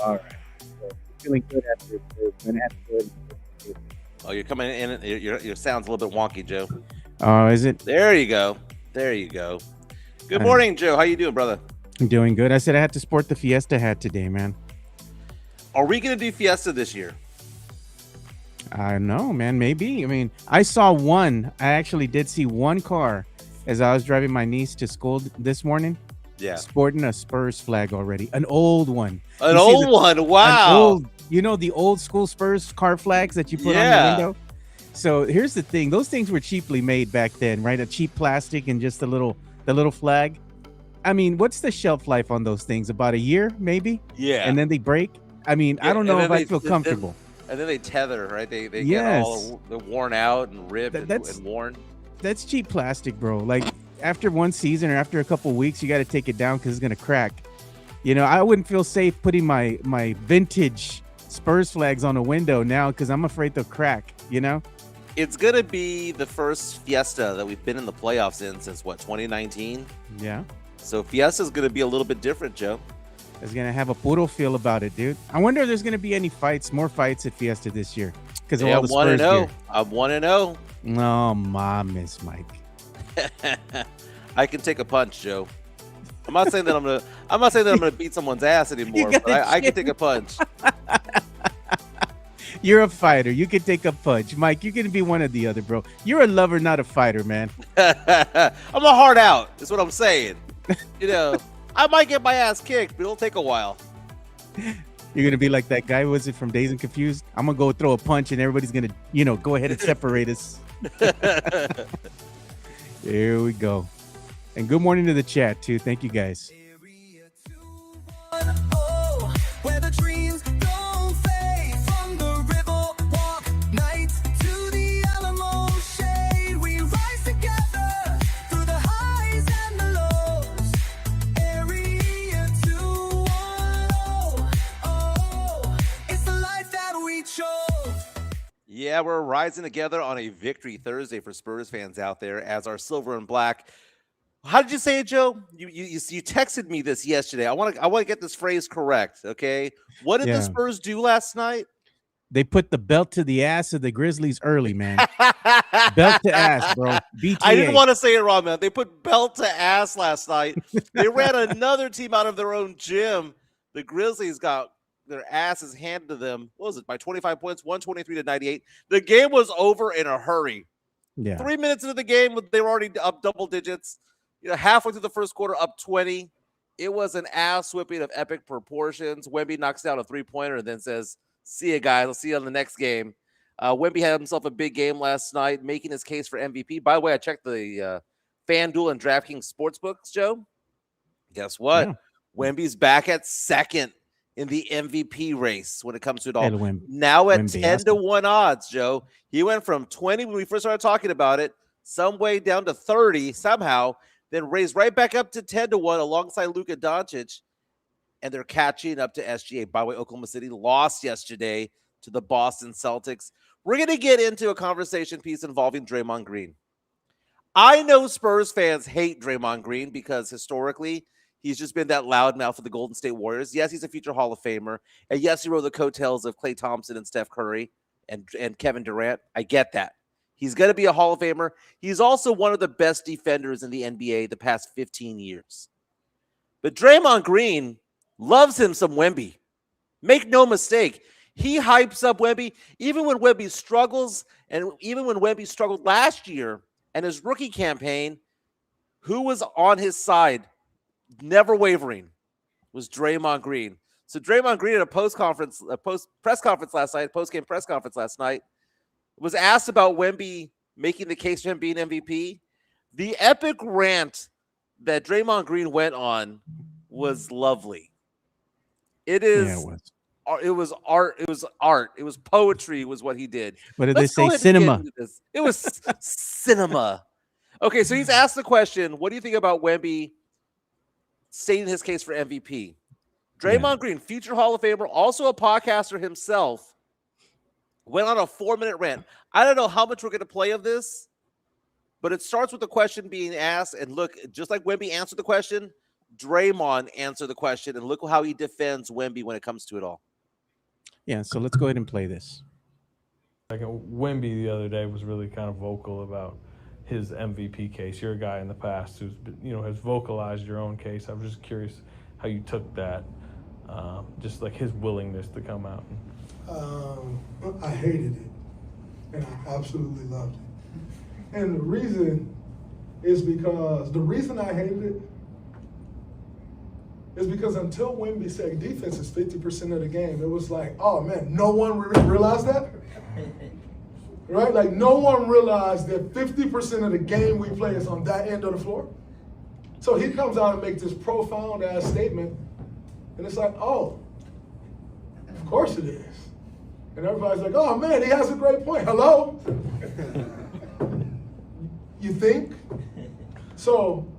All right. So, feeling good after been after. Oh, you're coming in. Your sound's a little bit wonky, Joe. Oh, is it? There you go. There you go. Good I'm morning, Joe. How you doing, brother? doing good. I said I had to sport the Fiesta hat today, man. Are we gonna do Fiesta this year? I don't know, man. Maybe. I mean, I saw one. I actually did see one car as I was driving my niece to school this morning. Yeah, Sporting a Spurs flag already, an old one. an You see old one. an Wow. old, the old school Spurs car flags that you put on the Yeah. window. So here's the thing: those things were cheaply made back then, right? A cheap plastic and just the little flag. I mean, what's the shelf life on those things? About a year, maybe, Yeah. and then they break. I mean, I Yeah, don't and know then if I they- feel then- comfortable. And then they tether, right? They get Yes. all they're worn out and ripped That's and worn. that's cheap plastic, bro. Like after one season or after a couple weeks, you got to take it down because it's gonna crack. I wouldn't feel safe putting my vintage Spurs flags on a window now because I'm afraid they'll crack. It's gonna be the first Fiesta that we've been in the playoffs in since what 2019. Yeah, So Fiesta's gonna be a little bit different, Joe. it's gonna have a puro feel about it, dude. I wonder if there's gonna be any more fights at Fiesta this year because of Yeah, all the one and Spurs zero. gear. I'm 1-0. No, Miss Mike. I can take a punch, Joe. I'm not saying that I'm not saying that I'm gonna beat someone's ass anymore, got but I can a take a punch. You're a fighter. You can take a punch, Mike. You can be one or the other, bro. You're a lover, not a fighter, man. I'm a hard out. Is what I'm saying. I might get my ass kicked, but it'll take a while. You're gonna be like that guy. Was it from Dazed and Confused? I'm gonna go throw a punch, and everybody's gonna, go ahead and separate us. Here we go. And good morning to the chat too. Thank you guys. Area 210, where the dreams don't fade. From the river walk nights to the Alamo shade. We rise together through the highs and the lows. Area 210, oh, it's the life that we chose. Yeah, we're rising together on a victory Thursday for Spurs fans out there as our silver and black. How did you say it, Joe? You texted me this yesterday. I want to get this phrase correct. Okay, what did Yeah. the Spurs do last night? They put the belt to the ass of the Grizzlies early, man. Belt to ass, bro. BTA. I didn't want to say it wrong, man. They put belt to ass last night. They ran another team out of their own gym. The Grizzlies got their asses handed to them. What was it? By 25 points, 123-98. The game was over in a hurry. Yeah. 3 minutes into the game, they were already up double digits. Halfway through the first quarter, up 20. It was an ass whipping of epic proportions. Wemby knocks down a three-pointer and then says, "See you guys. I'll see you on the next game." Wemby had himself a big game last night, making his case for MVP. By the way, I checked the FanDuel and DraftKings sportsbooks, Joe. Guess what? Yeah. Wemby's back at second in the MVP race when it comes to it all. Hey, Wemby. Now at Wemby, 10 to 1 odds, Joe. He went from 20 when we first started talking about it, some way down to 30 somehow, then raised right back up to 10 to 1 alongside Luka Dončić. And they're catching up to SGA. By the way, Oklahoma City lost yesterday to the Boston Celtics. We're going to get into a conversation piece involving Draymond Green. I know Spurs fans hate Draymond Green because historically he's just been that loudmouth for the Golden State Warriors. Yes, he's a future Hall of Famer. And yes, he rode the coattails of Klay Thompson and Steph Curry and Kevin Durant. I get that. He's going to be a Hall of Famer. He's also one of the best defenders in the NBA the past 15 years. But Draymond Green loves him some Wemby. Make no mistake. He hypes up Wemby even when Wemby struggles, and even when Wemby struggled last year and his rookie campaign, who was on his side, never wavering, was Draymond Green. So Draymond Green at a post-press conference last night, post-game press conference last night, was asked about Wemby making the case for him being MVP. The epic rant that Draymond Green went on was lovely. It is. Yeah, it was. It was art. It was art. It was poetry. Was what he did. What did Let's they go say? ahead and get Cinema. into this. It was cinema. Okay, so he's asked the question, what do you think about Wemby stating his case for MVP? Draymond Green, future Hall of Famer, also a podcaster himself, went on a 4-minute rant. I don't know how much we're going to play of this, but it starts with the question being asked. And look, just like Wemby answered the question, Draymond answer the question, and look how he defends Wemby when it comes to it all. Yeah, so let's go ahead and play this. Like Wemby the other day was really kind of vocal about his MVP case. You're a guy in the past who's been, has vocalized your own case. I was just curious how you took that, just like his willingness to come out. I hated it, and I absolutely loved it. And the reason is because the reason I hated it is because until Wemby said defense is 50% of the game, it was like, oh man, no one realized that? Right? Like no one realized that 50% of the game we play is on that end of the floor. So he comes out and makes this profound ass statement, and it's like, oh, of course it is. And everybody's like, oh man, he has a great point. Hello? You think? So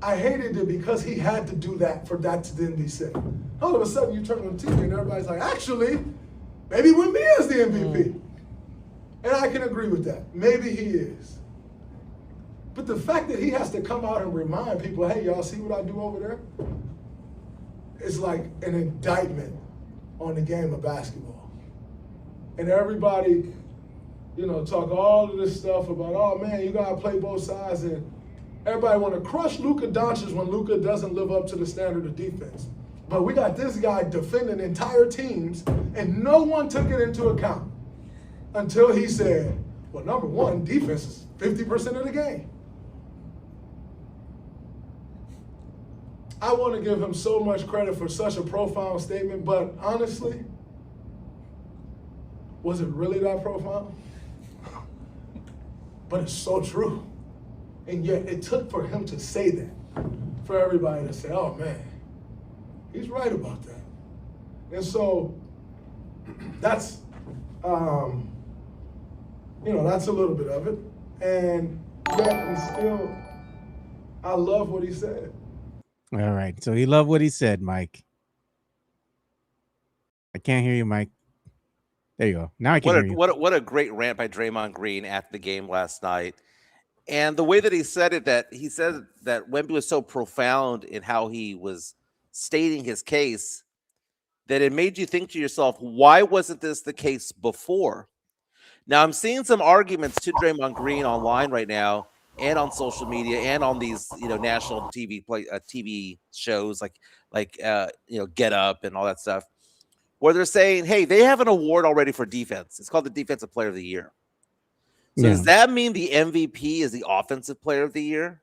I hated it because he had to do that for that to then be said. All of a sudden you turn on TV and everybody's like, actually, maybe Wemby is the MVP. And I can agree with that. Maybe he is. But the fact that he has to come out and remind people, hey, y'all see what I do over there? It's like an indictment on the game of basketball. And everybody, talk all of this stuff about, oh man, you gotta play both sides, and everybody want to crush Luka Dončić when Luka doesn't live up to the standard of defense. But we got this guy defending entire teams, and no one took it into account until he said, well, number one, defense is 50% of the game. I want to give him so much credit for such a profound statement, but honestly, was it really that profound? But it's so true. And yet it took for him to say that, for everybody to say, oh man, he's right about that. And so that's, that's a little bit of it. And yet and still, I love what he said. All right. So he loved what he said, Mike. I can't hear you, Mike. There you go. Now I can hear you. What a great rant by Draymond Green after the game last night. And the way that he said it, that he said that Wemby was so profound in how he was stating his case that it made you think to yourself, why wasn't this the case before? Now, I'm seeing some arguments to Draymond Green online right now and on social media and on these, national TV shows like Get Up and all that stuff, where they're saying, hey, they have an award already for defense. It's called the Defensive Player of the Year. So does that mean the MVP is the Offensive Player of the Year?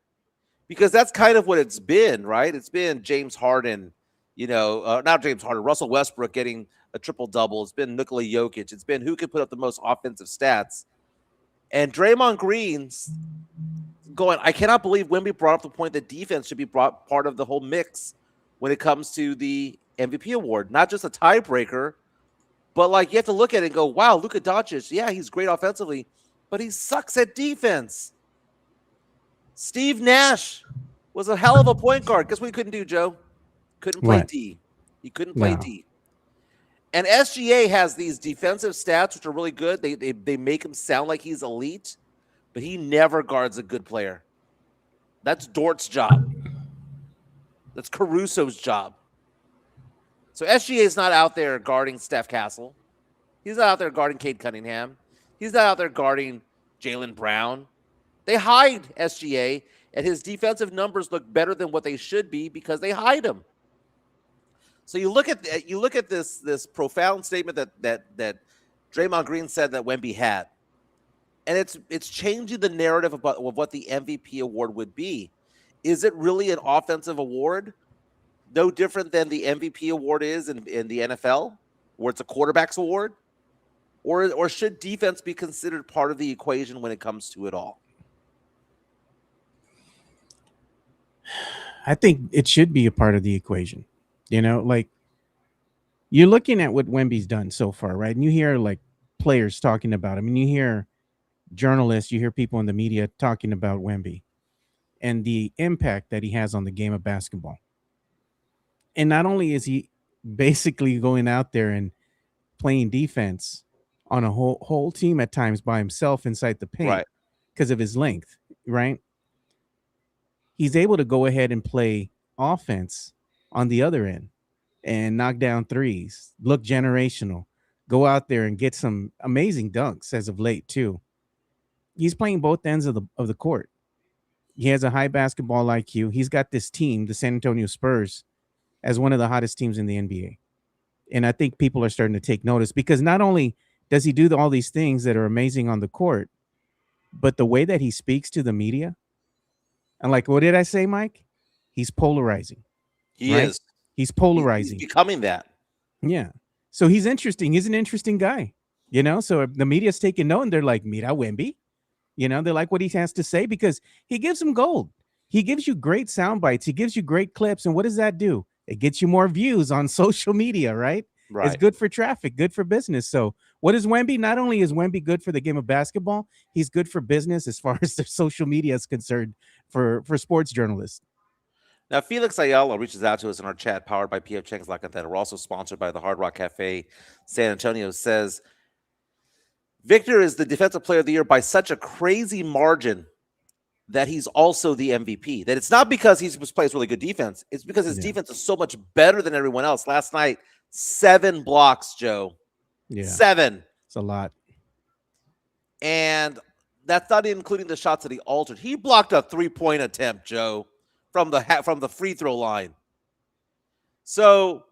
Because that's kind of what it's been, right? It's been James Harden, not James Harden, Russell Westbrook getting a triple-double. It's been Nikola Jokic. It's been who can put up the most offensive stats. And Draymond Green's going, I cannot believe Wemby brought up the point that defense should be brought part of the whole mix when it comes to the MVP award. Not just a tiebreaker, but you have to look at it and go, wow, Luka Dončić, yeah, he's great offensively, but he sucks at defense. Steve Nash was a hell of a point guard. Guess what he couldn't do, Joe? Couldn't play D. He couldn't play D. And SGA has these defensive stats, which are really good. They make him sound like he's elite, but he never guards a good player. That's Dort's job. That's Caruso's job. So SGA is not out there guarding Steph Castle. He's not out there guarding Cade Cunningham. He's not out there guarding Jaylen Brown. They hide SGA, and his defensive numbers look better than what they should be because they hide him. So you look at this profound statement that Draymond Green said that Wemby had, and it's changing the narrative of what the MVP award would be. Is it really an offensive award? No different than the MVP award is in the NFL, where it's a quarterback's award? Or should defense be considered part of the equation when it comes to it all? I think it should be a part of the equation. You're looking at what Wemby's done so far, right? And you hear players talking about him. You hear journalists, you hear people in the media talking about Wemby and the impact that he has on the game of basketball. And not only is he basically going out there and playing defense on a whole team at times by himself inside the paint because of his length, right? He's able to go ahead and play offense on the other end and knock down threes, look generational, go out there and get some amazing dunks as of late too. He's playing both ends of the court. He has a high basketball IQ. He's got this team, the San Antonio Spurs, as one of the hottest teams in the NBA. And I think people are starting to take notice because not only does he do all these things that are amazing on the court, but the way that he speaks to the media, and like, what did I say, Mike? He's polarizing. He right? is. He's He's polarizing. becoming that. Yeah. So he's interesting. He's an interesting guy, So the media's taking note and they're like, Mira Wemby. They like what he has to say because he gives them gold. He gives you great sound bites. He gives you great clips. And what does that do? It gets you more views on social media, right? Right. It's good for traffic, good for business. So what is Wemby? Not only is Wemby good for the game of basketball, he's good for business as far as the social media is concerned for sports journalists. Now, Felix Ayala reaches out to us in our chat, powered by PF Chang's Like That. We're also sponsored by the Hard Rock Cafe San Antonio. Says, Victor is the defensive player of the year by such a crazy margin that he's also the MVP. That it's not because he plays really good defense. It's because his defense is so much better than everyone else. Last night, 7 blocks, Joe. Yeah. 7. It's a lot. And that's not including the shots that he altered. He blocked a 3-point attempt, Joe, from the free throw line. So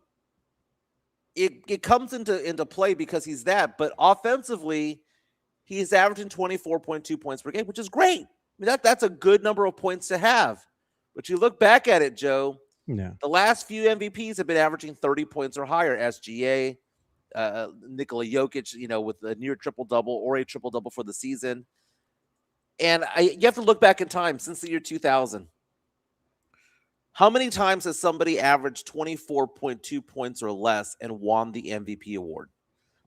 it comes into play because he's that. But offensively, he's averaging 24.2 points per game, which is great. I mean, that's a good number of points to have. But you look back at it, Joe, the last few MVPs have been averaging 30 points or higher. SGA, Nikola Jokic, with a near triple-double or a triple-double for the season. And you have to look back in time since the year 2000. How many times has somebody averaged 24.2 points or less and won the MVP award?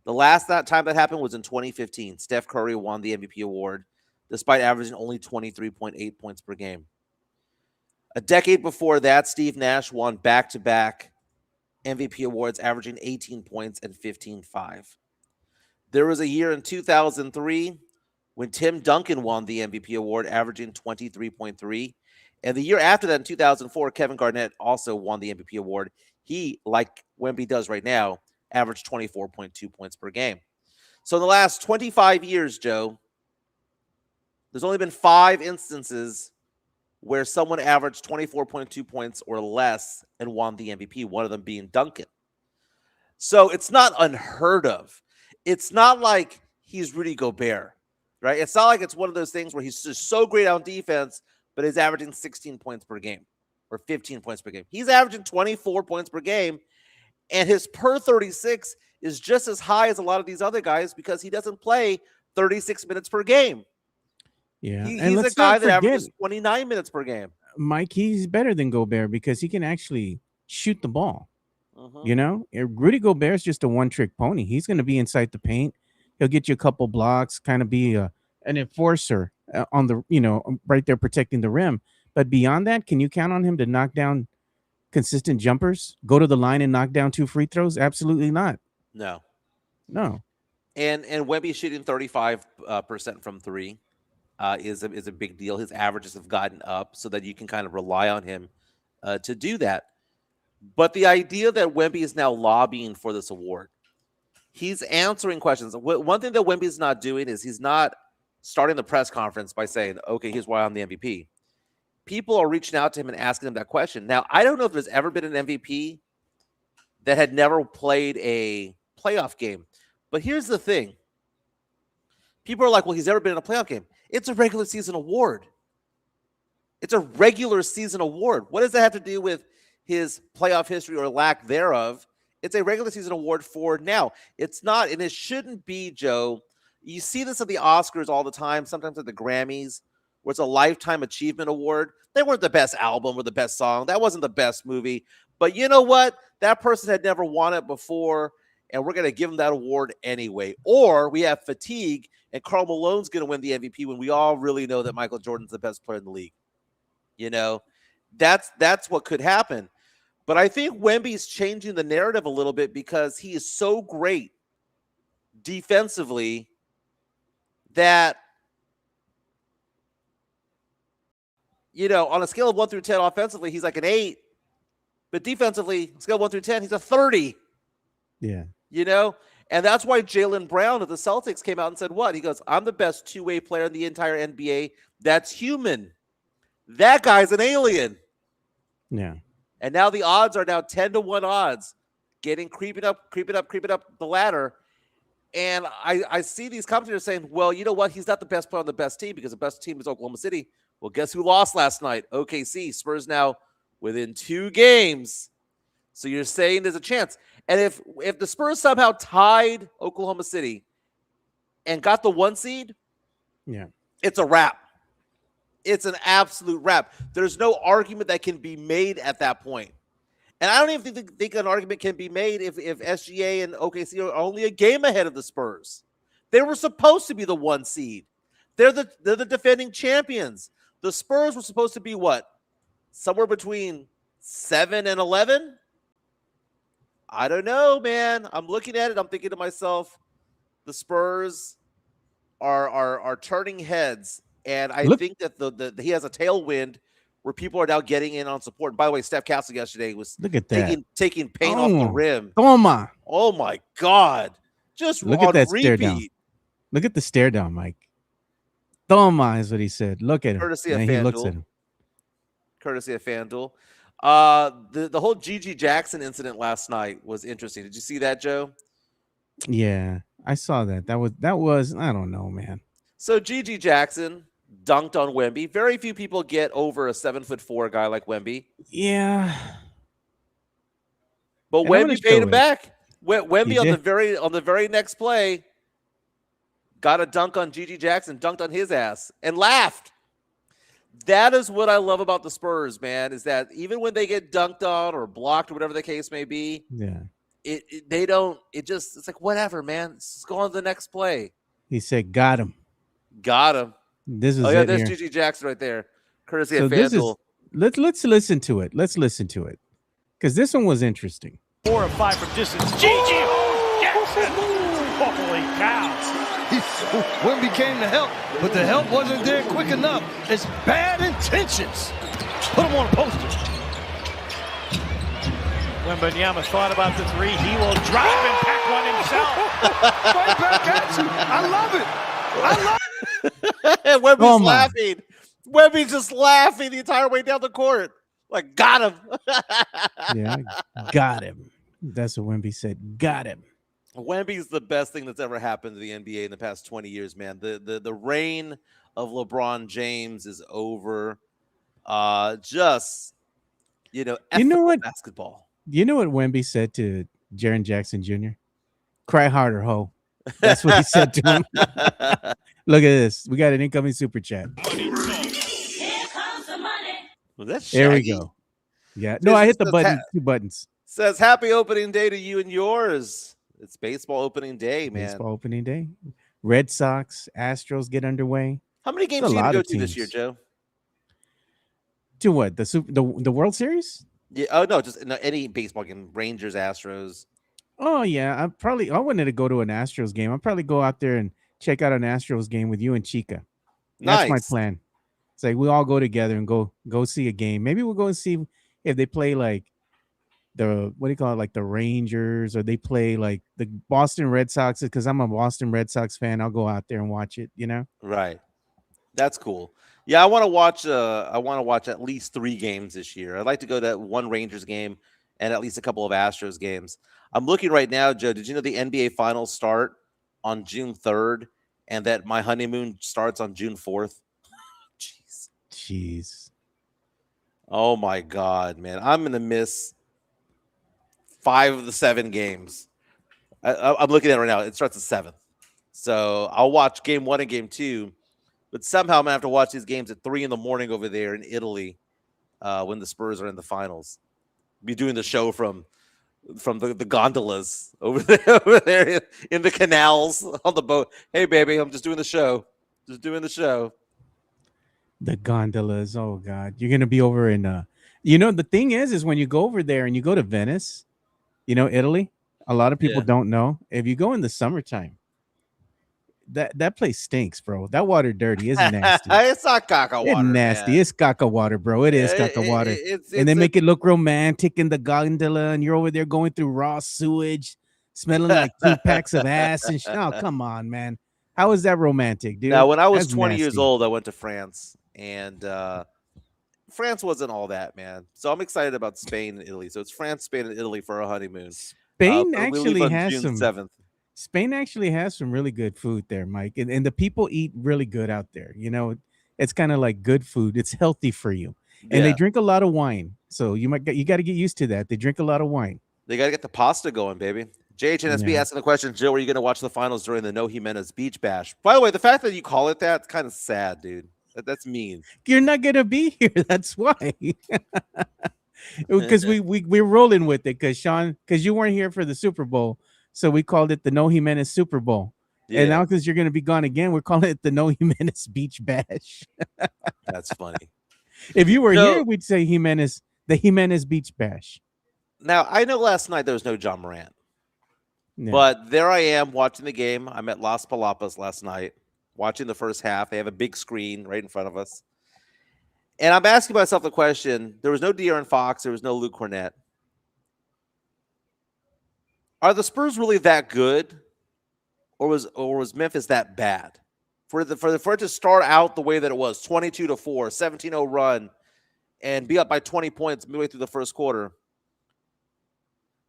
The last time that happened was in 2015. Steph Curry won the MVP award despite averaging only 23.8 points per game. A decade before that, Steve Nash won back-to-back MVP awards, averaging 18 points and 15.5. There was a year in 2003 when Tim Duncan won the MVP award, averaging 23.3. And the year after that, in 2004, Kevin Garnett also won the MVP award. He, like Wemby does right now, averaged 24.2 points per game. So in the last 25 years, Joe, there's only been 5 instances where someone averaged 24.2 points or less and won the MVP, one of them being Duncan. So it's not unheard of. It's not like he's Rudy Gobert, right? It's not like it's one of those things where he's just so great on defense, but he's averaging 16 points per game or 15 points per game. He's averaging 24 points per game, and his per 36 is just as high as a lot of these other guys because he doesn't play 36 minutes per game. Yeah. He's a guy that averages 29 minutes per game. Mike, he's better than Gobert because he can actually shoot the ball. Rudy Gobert's just a one-trick pony. He's going to be inside the paint. He'll get you a couple blocks, kind of be an enforcer on the, right there protecting the rim. But beyond that, can you count on him to knock down consistent jumpers, go to the line and knock down 2 free throws? Absolutely not. No. And Wemby shooting 35% from 3 is a big deal. His averages have gotten up so that you can kind of rely on him to do that. But the idea that Wemby is now lobbying for this award, he's answering questions. One thing that Wemby is not doing is he's not starting the press conference by saying, okay, here's why I'm the MVP. People are reaching out to him and asking him that question. Now, I don't know if there's ever been an MVP that had never played a playoff game. But here's the thing. People are like, well, he's never been in a playoff game. It's a regular season award. It's a regular season award. What does that have to do with his playoff history or lack thereof? It's a regular season award for now. It's not, and it shouldn't be, Joe. You see this at the Oscars all the time, sometimes at the Grammys, where it's a Lifetime Achievement Award. They weren't the best album or the best song. That wasn't the best movie. But you know what? That person had never won it before, and we're going to give them that award anyway. Or we have fatigue, and Karl Malone's going to win the MVP when we all really know that Michael Jordan's the best player in the league. That's what could happen. But I think Wemby's changing the narrative a little bit because he is so great defensively that, on a scale of 1 through 10 offensively, he's like an 8. but defensively, scale 1 through 10, he's a 30. Yeah. You know, and that's why Jaylen Brown of the Celtics came out and said, "What?" He goes, "I'm the best two-way player in the entire NBA. That's human. That guy's an alien." Yeah. And now the odds are now 10-1 odds, creeping up the ladder. And I see these commentators saying, "Well, you know what? He's not the best player on the best team because the best team is Oklahoma City." Well, guess who lost last night? OKC. Spurs now within 2 games. So you're saying there's a chance. And if the Spurs somehow tied Oklahoma City and got the 1 seed, Yeah. it's a wrap. It's an absolute wrap. There's no argument that can be made at that point. And I don't even think an argument can be made if SGA and OKC are only a game ahead of the Spurs. They were supposed to be the 1 seed. They're the defending champions. The Spurs were supposed to be what? Somewhere between 7 and 11? I don't know, man. I'm looking at it. I'm thinking to myself, the Spurs are turning heads, and I think that he has a tailwind where people are now getting in on support. And by the way, Steph Castle yesterday was taking paint off the rim. Toma. Oh my God! Just look at that stare down. Look at the stare down, Mike. Toma is what he said. Look at him. Courtesy of he looks at FanDuel. him. Courtesy of FanDuel. The whole Gigi Jackson incident last night was interesting. Did you see that, Joe? Yeah, I saw that. That was I don't know, man. So Gigi Jackson dunked on Wemby. Very few people get over a 7'4" guy like Wemby. Yeah. But Wemby paid him back. Wemby on the very next play got a dunk on Gigi Jackson, dunked on his ass, and laughed. That is what I love about the Spurs, man, is that even when they get dunked on or blocked or whatever the case may be, it's like, whatever, man. Let's go on to the next play. He said, got him. Got him. This is there's Gigi Jackson right there. Courtesy of FanDuel. Let's listen to it. Let's listen to it. Because this one was interesting. 4 or 5 from distance. Gigi Jackson. Holy cow. Wemby came to help, but the help wasn't there quick enough. It's bad intentions. Put him on a poster. Wembanyama thought about the 3. He will drive and pack one himself. Right back at you. I love it. I love it. Wemby's laughing. Wemby's just laughing the entire way down the court. Like, got him. Yeah, got him. That's what Wemby said. Got him. Wemby's the best thing that's ever happened to the NBA in the past 20 years, man. The reign of LeBron James is over. You know what? Basketball. You know what Wemby said to Jaren Jackson Jr.? Cry harder, ho. That's what he said to him. Look at this. We got an incoming super chat. Here comes the money. Well, that's there we go. Yeah. No, I hit the button. 2 buttons. Says happy opening day to you and yours. It's baseball opening day, man. Baseball opening day. Red Sox, Astros get underway. How many games are you going to go to this year, Joe? To what? The World Series? Yeah. Oh no, just any baseball game. Rangers, Astros. Oh yeah, I wanted to go to an Astros game. I'll probably go out there and check out an Astros game with you and Chica. That's my plan. It's like we all go together and go see a game. Maybe we'll go and see if they play like the like the Rangers, or they play like the Boston Red Sox, because I'm a Boston Red Sox fan. I'll go out there and watch it, Right. That's cool. Yeah, I want to watch at least 3 games this year. I'd like to go to 1 Rangers game and at least a couple of Astros games. I'm looking right now, Joe. Did you know the NBA Finals start on June 3rd and that my honeymoon starts on June 4th? Jeez. Oh my God, man. I'm going to miss 5 of the 7 games. I'm looking at it right now. It starts at 7th. So I'll watch game 1 and game 2, but somehow I'm going to have to watch these games at 3 in the morning over there in Italy when the Spurs are in the finals. Be doing the show from the gondolas over there in the canals on the boat. Hey, baby, I'm just doing the show. The gondolas. Oh, God. You're going to be over in, the thing is when you go over there and you go to Venice, Italy, a lot of people don't know. If you go in the summertime, that place stinks, bro. That water dirty. It's nasty. It's not caca It's water, nasty. man. It's caca water, bro. It is caca water. And they make it look romantic in the gondola, and you're over there going through raw sewage, smelling like 2 packs of ass and oh, come on, man. How is that romantic, dude? Now, when I was That's 20 years nasty. old, I went to France, and France wasn't all that, man. So I'm excited about Spain and Italy. So it's France, Spain, and Italy for our honeymoon. Spain We leave actually on has June some 7th. Spain actually has some really good food there, Mike. And the people eat really good out there. You know, it's kind of like good food. It's healthy for you. And they Yeah. drink a lot of wine. So you got to get used to that. They drink a lot of wine. They got to get the pasta going, baby. JHNSB Yeah. asking the question, Joe, are you going to watch the finals during the No Jimenez Beach Bash? By the way, the fact that you call it that, it's kind of sad, dude. That's mean. You're not gonna be here. That's why. Because we're rolling with it. Because Sean, because you weren't here for the Super Bowl, so we called it the No Jimenez Super Bowl. Yeah, And now because you're gonna be gone again, we're calling it the No Jimenez Beach Bash. that's funny. If you were No. here, we'd say the Jimenez Beach Bash. Now, I know last night there was no John Morant, Yeah. but there I am watching the game. I'm at Las Palapas last night, watching the first half. They have a big screen right in front of us. And I'm asking myself the question, there was no De'Aaron Fox, there was no Luke Cornett. Are the Spurs really that good? Or was Memphis that bad? For it to start out the way that it was, 22-4, 17-0 run, and be up by 20 points midway through the first quarter.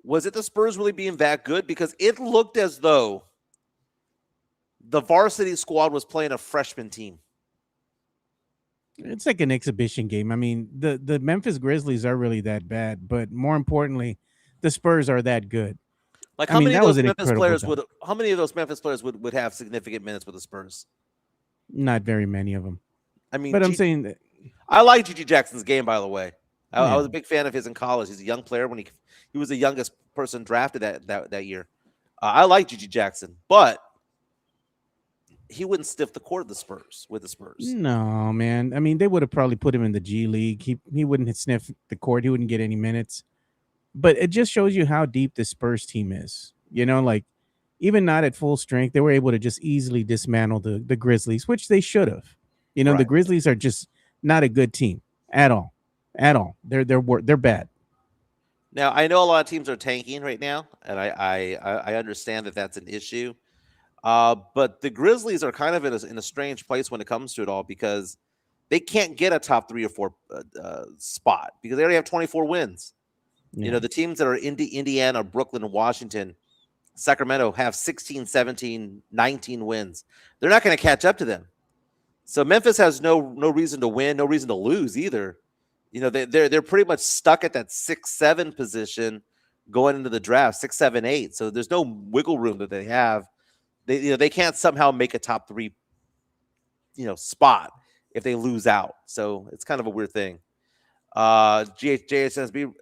Was it the Spurs really being that good? Because it looked as though the varsity squad was playing a freshman team. It's like an exhibition game. I mean, the Memphis Grizzlies are really that bad, but more importantly, the Spurs are that good. Like I how mean, many that of was those an Memphis incredible players dunk. would have significant minutes with the Spurs? Not very many of them. I mean, But I'm saying that I like G.G. Jackson's game, by the way. I Yeah. was a big fan of his in college. He's a young player when he was the youngest person drafted that year. I like G.G. Jackson, but he wouldn't stiff the court of the Spurs with the Spurs. no, man. I mean, they would have probably put him in the G League. He wouldn't sniff the court. He wouldn't get any minutes. But it just shows you how deep the Spurs team is. You know, like even not at full strength, they were able to just easily dismantle the Grizzlies, which they should have. You know, the Right. Grizzlies are just not a good team at all. At all. They're bad. Now, I know a lot of teams are tanking right now, and I understand that that's an issue. But the Grizzlies are kind of in a strange place when it comes to it all because they can't get a top 3 or 4 spot because they already have 24 wins. Yeah. You know, the teams that are Indiana, Brooklyn, and Washington, Sacramento have 16, 17, 19 wins. They're not going to catch up to them. So Memphis has no reason to win, no reason to lose either. You know, they're pretty much stuck at that 6-7 position going into the draft, 6, 7, 8. So there's no wiggle room that they have. They can't somehow make a top 3, spot if they lose out. So it's kind of a weird thing. JHNSB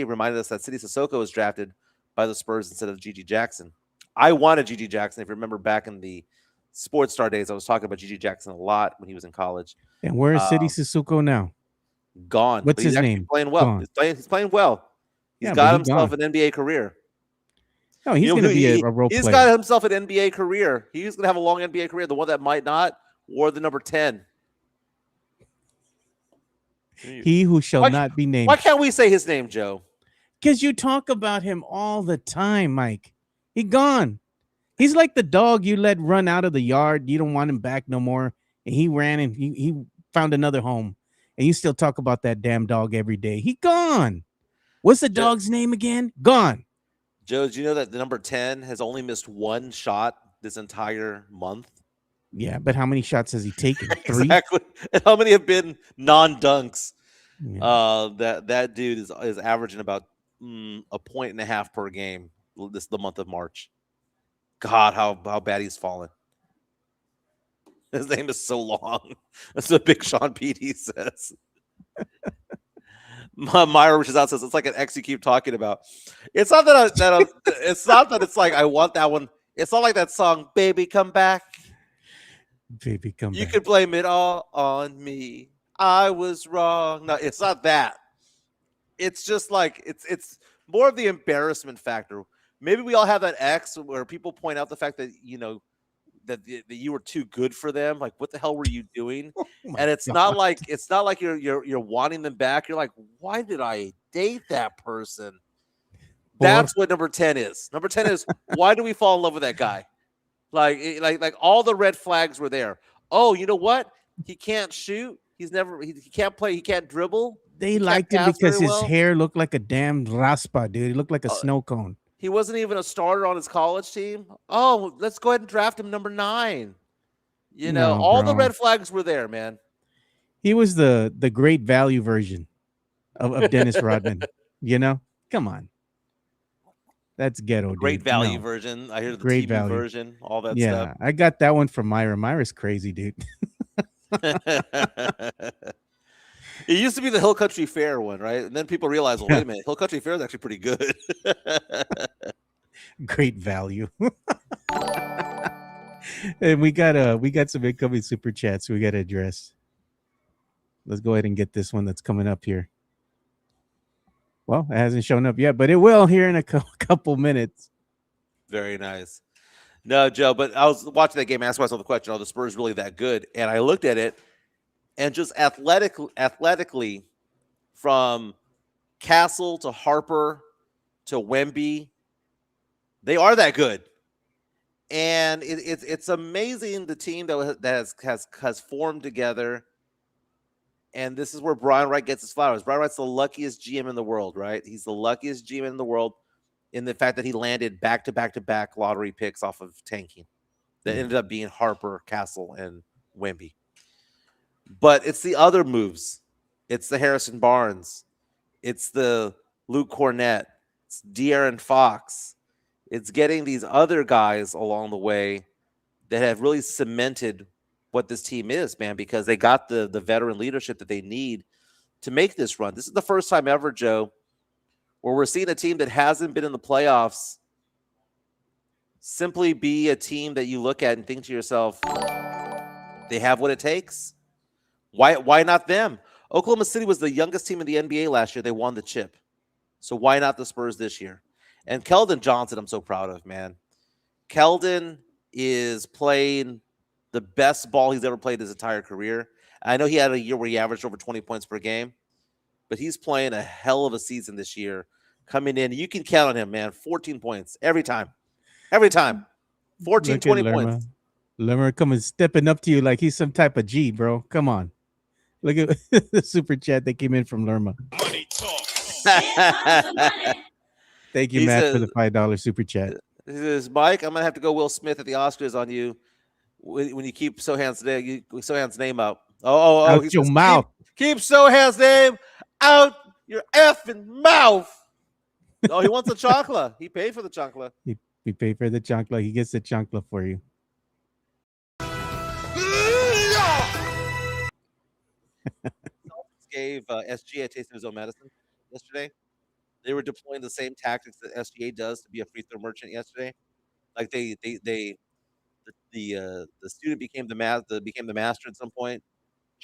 reminded us that City Sissoko was drafted by the Spurs instead of G.G. Jackson. I wanted G.G. Jackson. If you remember back in the Sports Star days, I was talking about G.G. Jackson a lot when he was in college. And where is City Sissoko now? Gone. What's but he's his actually name? Playing well. Gone. He's playing well. He's Yeah, got but he's himself gone. an NBA career. No, he's going to be a role He's player. got himself an NBA career. He's going to have a long NBA career. The one that might not, or the number 10. He who shall not be named. Why can't we say his name, Joe? Because you talk about him all the time, Mike. He gone. He's like the dog you let run out of the yard. You don't want him back no more. And he ran and he found another home. And you still talk about that damn dog every day. He gone. What's the dog's name again? Gone. Joe, do you know that the number 10 has only missed 1 shot this entire month? Yeah, but how many shots has he taken? 3? Exactly. And how many have been non-dunks? Yeah. That dude is averaging about 1.5 per game the month of March. God, how bad he's fallen. His name is so long. That's what Big Sean Petey says. Myra reaches out, says it's like an X you keep talking about. It's not that it's not that it's like I want that one. It's not like that song, "Baby Come Back." Baby, come You back. could blame it all on me. I was wrong. No, it's not that. It's just like it's more of the embarrassment factor. Maybe we all have that X where people point out the fact that that you were too good for them. Like, what the hell were you doing? Oh my And it's God. not like you're wanting them back. You're like, why did I date that person? That's what number 10 is. Number 10 is, why do we fall in love with that guy? Like all the red flags were there. Oh, you know what? He can't shoot. He can't play. He can't dribble. They He can't liked him pass because very his well. hair looked like a damn raspa, dude. He looked like a snow cone. He wasn't even a starter on his college team. Oh, let's go ahead and draft him number 9. You know, No, all the bro. red flags were there, man. He was the great value version of Dennis Rodman. You know, come on, that's ghetto, Great dude. value No. version. I hear the Great TV value. version, all that Yeah, I got that one from Myra. Myra's crazy, dude. stuff. It used to be the Hill Country Fair one, right? And then people realized, well, wait a minute, Hill Country Fair is actually pretty good. Great value. And we got some incoming super chats we got to address. Let's go ahead and get this one that's coming up here. Well, it hasn't shown up yet, but it will here in a couple minutes. Very nice. No, Joe, but I was watching that game. I asked myself the question, are the Spurs really that good? And I looked at it, and just athletically, from Castle to Harper to Wemby, they are that good. And it's amazing the team that has formed together. And this is where Brian Wright gets his flowers. Brian Wright's the luckiest GM in the world, right? He's the luckiest GM in the world in the fact that he landed back-to-back lottery picks off of tanking. That ended up being Harper, Castle, and Wemby. But it's the other moves. It's the Harrison Barnes. It's the Luke Cornett. It's De'Aaron Fox. It's getting these other guys along the way that have really cemented what this team is, man, because they got the veteran leadership that they need to make this run. This is the first time ever, Joe, where we're seeing a team that hasn't been in the playoffs simply be a team that you look at and think to yourself, they have what it takes. Why not them? Oklahoma City was the youngest team in the NBA last year. They won the chip. So why not the Spurs this year? And Keldon Johnson, I'm so proud of, man. Keldon is playing the best ball he's ever played his entire career. I know he had a year where he averaged over 20 points per game, but he's playing a hell of a season this year. Coming in, you can count on him, man. 14 points every time. Every time. 14, 20 points. Lerma coming stepping up to you like he's some type of G, bro. Come on. Look at the super chat that came in from Lerma. Money talk. Thank you, He Matt, says- for the $5 super chat. He says, Mike, I'm gonna have to go Will Smith at the Oscars on you when you keep Sohan's name out. Oh! Out he your says, mouth. Keep Sohan's name out your effing mouth. Oh, he wants the chocolate. He paid for the chocolate. We pay for the chancla. He gets the chancla for you. Gave SGA a taste of his own medicine yesterday. They were deploying the same tactics that SGA does to be a free throw merchant yesterday. Like the student became the master at some point.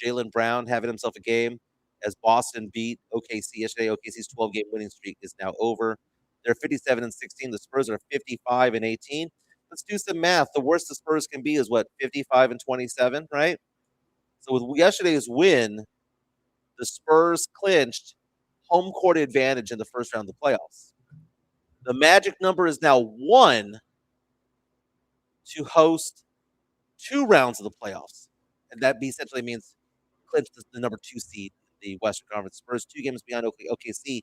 Jaylen Brown having himself a game as Boston beat OKC yesterday. OKC's 12-game winning streak is now over. They're 57-16. The Spurs are 55-18. Let's do some math. The worst the Spurs can be is what, 55-27, right? So with yesterday's win, the Spurs clinched home court advantage in the first round of the playoffs. The magic number is now 1 to host 2 rounds of the playoffs. And that essentially means clinch the number 2 seed in the Western Conference. Spurs 2 games behind OKC.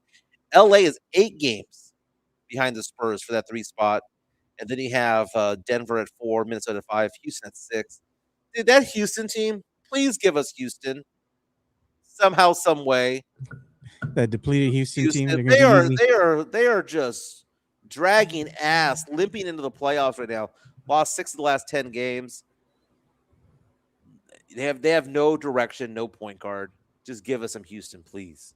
LA is 8 games behind the Spurs for that 3 spot. And then you have Denver at 4, Minnesota at 5, Houston at 6. Dude, that Houston team, please give us Houston. Somehow, some way. That depleted Houston team. Houston, They're they are just dragging ass, limping into the playoffs right now. Lost 6 of the last 10 games. They have no direction, no point guard. Just give us some Houston, please.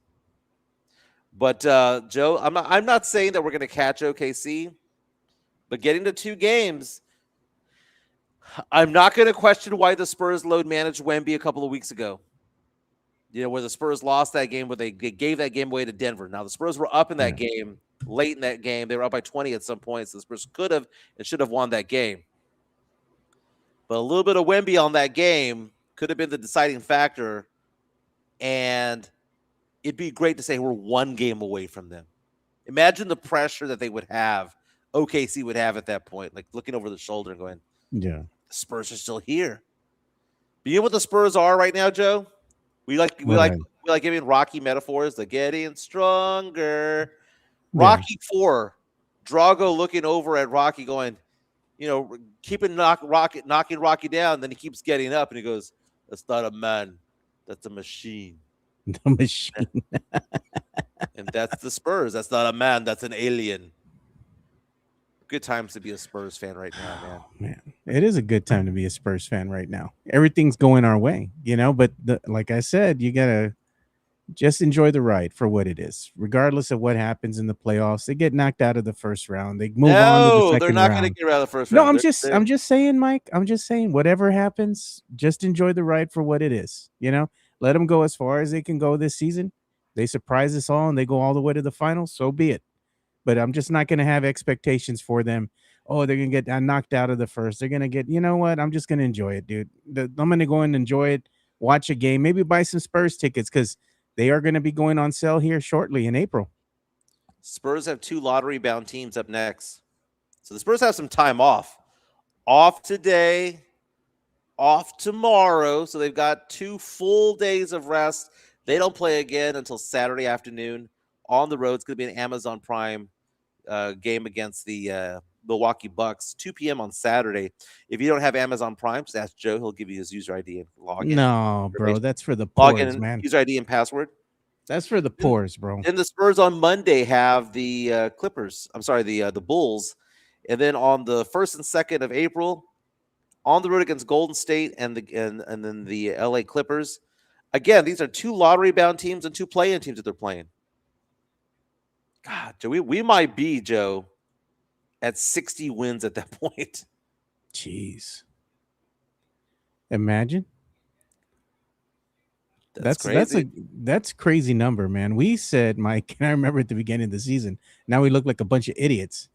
But Joe, I'm not saying that we're going to catch OKC, but getting to 2 games, I'm not going to question why the Spurs load managed Wemby a couple of weeks ago. You know, where the Spurs lost that game, where they gave that game away to Denver. Now, the Spurs were up in that game, late in that game. They were up by 20 at some points. The Spurs could have and should have won that game. But a little bit of Wemby on that game could have been the deciding factor. And it'd be great to say we're one game away from them. Imagine the pressure that they would have, OKC would have at that point, like looking over the shoulder and going, Yeah. the Spurs are still here. But you know what the Spurs are right now, Joe? We like giving Rocky metaphors. They're getting stronger. Rocky 4, Drago looking over at Rocky going, keeping knocking Rocky down. Then he keeps getting up and he goes, that's not a man. That's a machine. The machine. And that's the Spurs. That's not a man. That's an alien. Good times to be a Spurs fan right now, man. Man, it is a good time to be a Spurs fan right now. Everything's going our way, but like I said, you got to just enjoy the ride for what it is. Regardless of what happens in the playoffs, they get knocked out of the first round. They move on to the second round. They're not going to get out of the first round. No, I'm just saying, Mike. I'm just saying, whatever happens, just enjoy the ride for what it is. Let them go as far as they can go this season. They surprise us all and they go all the way to the finals. So be it. But I'm just not going to have expectations for them. Oh, they're going to get knocked out of the first. They're going to get, I'm just going to enjoy it, dude. I'm going to go and enjoy it, watch a game, maybe buy some Spurs tickets because they are going to be going on sale here shortly in April. Spurs have 2 lottery-bound teams up next. So the Spurs have some time off. Off today, off tomorrow. So they've got 2 full days of rest. They don't play again until Saturday afternoon on the road. It's going to be an Amazon Prime game against the Milwaukee Bucks, 2 p.m. on Saturday. If you don't have Amazon Prime, just ask Joe. He'll give you his user ID and log in. No, bro, that's for the poors, man. User ID and password. That's for the poors, bro. Then the Spurs on Monday have the Clippers. I'm sorry, the Bulls. And then on the 1st and 2nd of April, on the road against Golden State and then the LA Clippers. Again, these are 2 lottery-bound teams and 2 play-in teams that they're playing. God, Joe, we might be, Joe, at 60 wins at that point. Jeez. Imagine. That's crazy. That's crazy number, man. We said, Mike, and I remember at the beginning of the season, now we look like a bunch of idiots.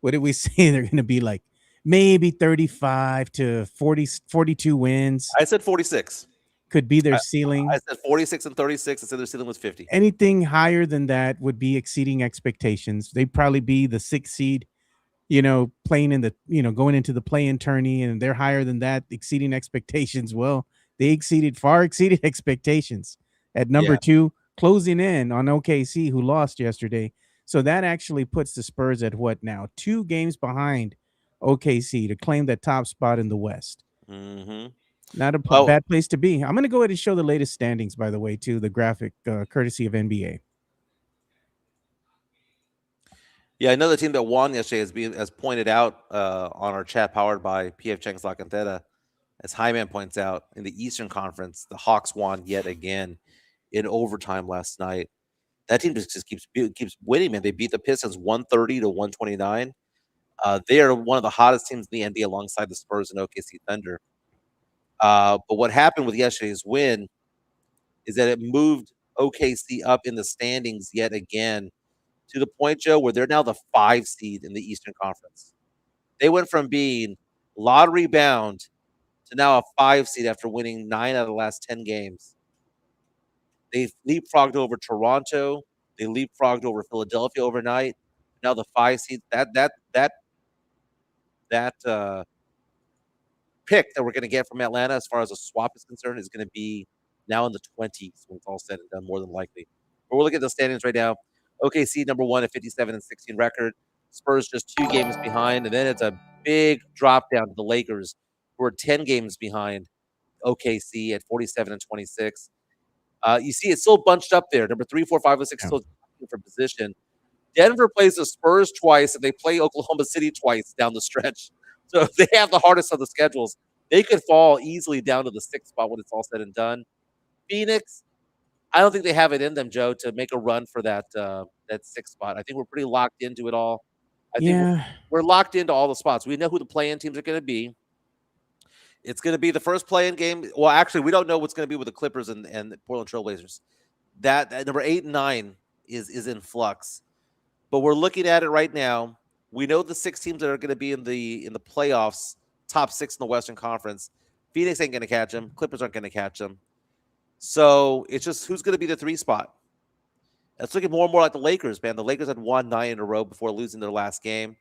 What did we say? They're going to be like maybe 35 to 42 wins. I said 46. Could be their ceiling. I said 46 and 36. I said their ceiling was 50. Anything higher than that would be exceeding expectations. They'd probably be the 6th seed, playing in the, going into the play-in tourney, and they're higher than that, exceeding expectations. Well, they far exceeded expectations at number 2, closing in on OKC, who lost yesterday. So that actually puts the Spurs at what now? 2 games behind OKC to claim that top spot in the West. Mm-hmm. Not a bad place to be. I'm going to go ahead and show the latest standings, by the way, too, the graphic courtesy of NBA. Yeah, another team that won yesterday as pointed out on our chat powered by PF Chang's La Cantera, as Hyman points out, in the Eastern Conference, the Hawks won yet again in overtime last night. That team just keeps winning, man. They beat the Pistons 130 to 129. They are one of the hottest teams in the NBA alongside the Spurs and OKC Thunder. But what happened with yesterday's win is that it moved OKC up in the standings yet again to the point, Joe, where they're now the 5 seed in the Eastern Conference. They went from being lottery bound to now a 5 seed after winning 9 out of the last 10 games. They leapfrogged over Toronto. They leapfrogged over Philadelphia overnight. Now the 5 seed. That pick that we're going to get from Atlanta as far as a swap is concerned is going to be now in the 20s when it's all said and done, more than likely. But we'll look at the standings right now. OKC number 1 at 57 and 16 record. Spurs just 2 games behind, and then it's a big drop down to the Lakers, who are 10 games behind OKC at 47 and 26. You see, it's still bunched up there. Number 3, 4, 5, and 6 still for position. Denver plays the Spurs twice, and they play Oklahoma City twice down the stretch. So they have the hardest of the schedules. They could fall easily down to the 6th spot when it's all said and done. Phoenix, I don't think they have it in them, Joe, to make a run for that 6th spot. I think we're pretty locked into it all. I think we're locked into all the spots. We know who the play-in teams are going to be. It's going to be the first play-in game. Well, actually, we don't know what's going to be with the Clippers and the Portland Trailblazers. That number 8 and 9 is in flux. But we're looking at it right now. We know the 6 teams that are going to be in the playoffs top 6 in the Western Conference. Phoenix ain't going to catch him. Clippers aren't going to catch him. So it's just who's going to be the 3 spot. It's looking more and more like the Lakers, man. The Lakers had won 9 in a row before losing their last game.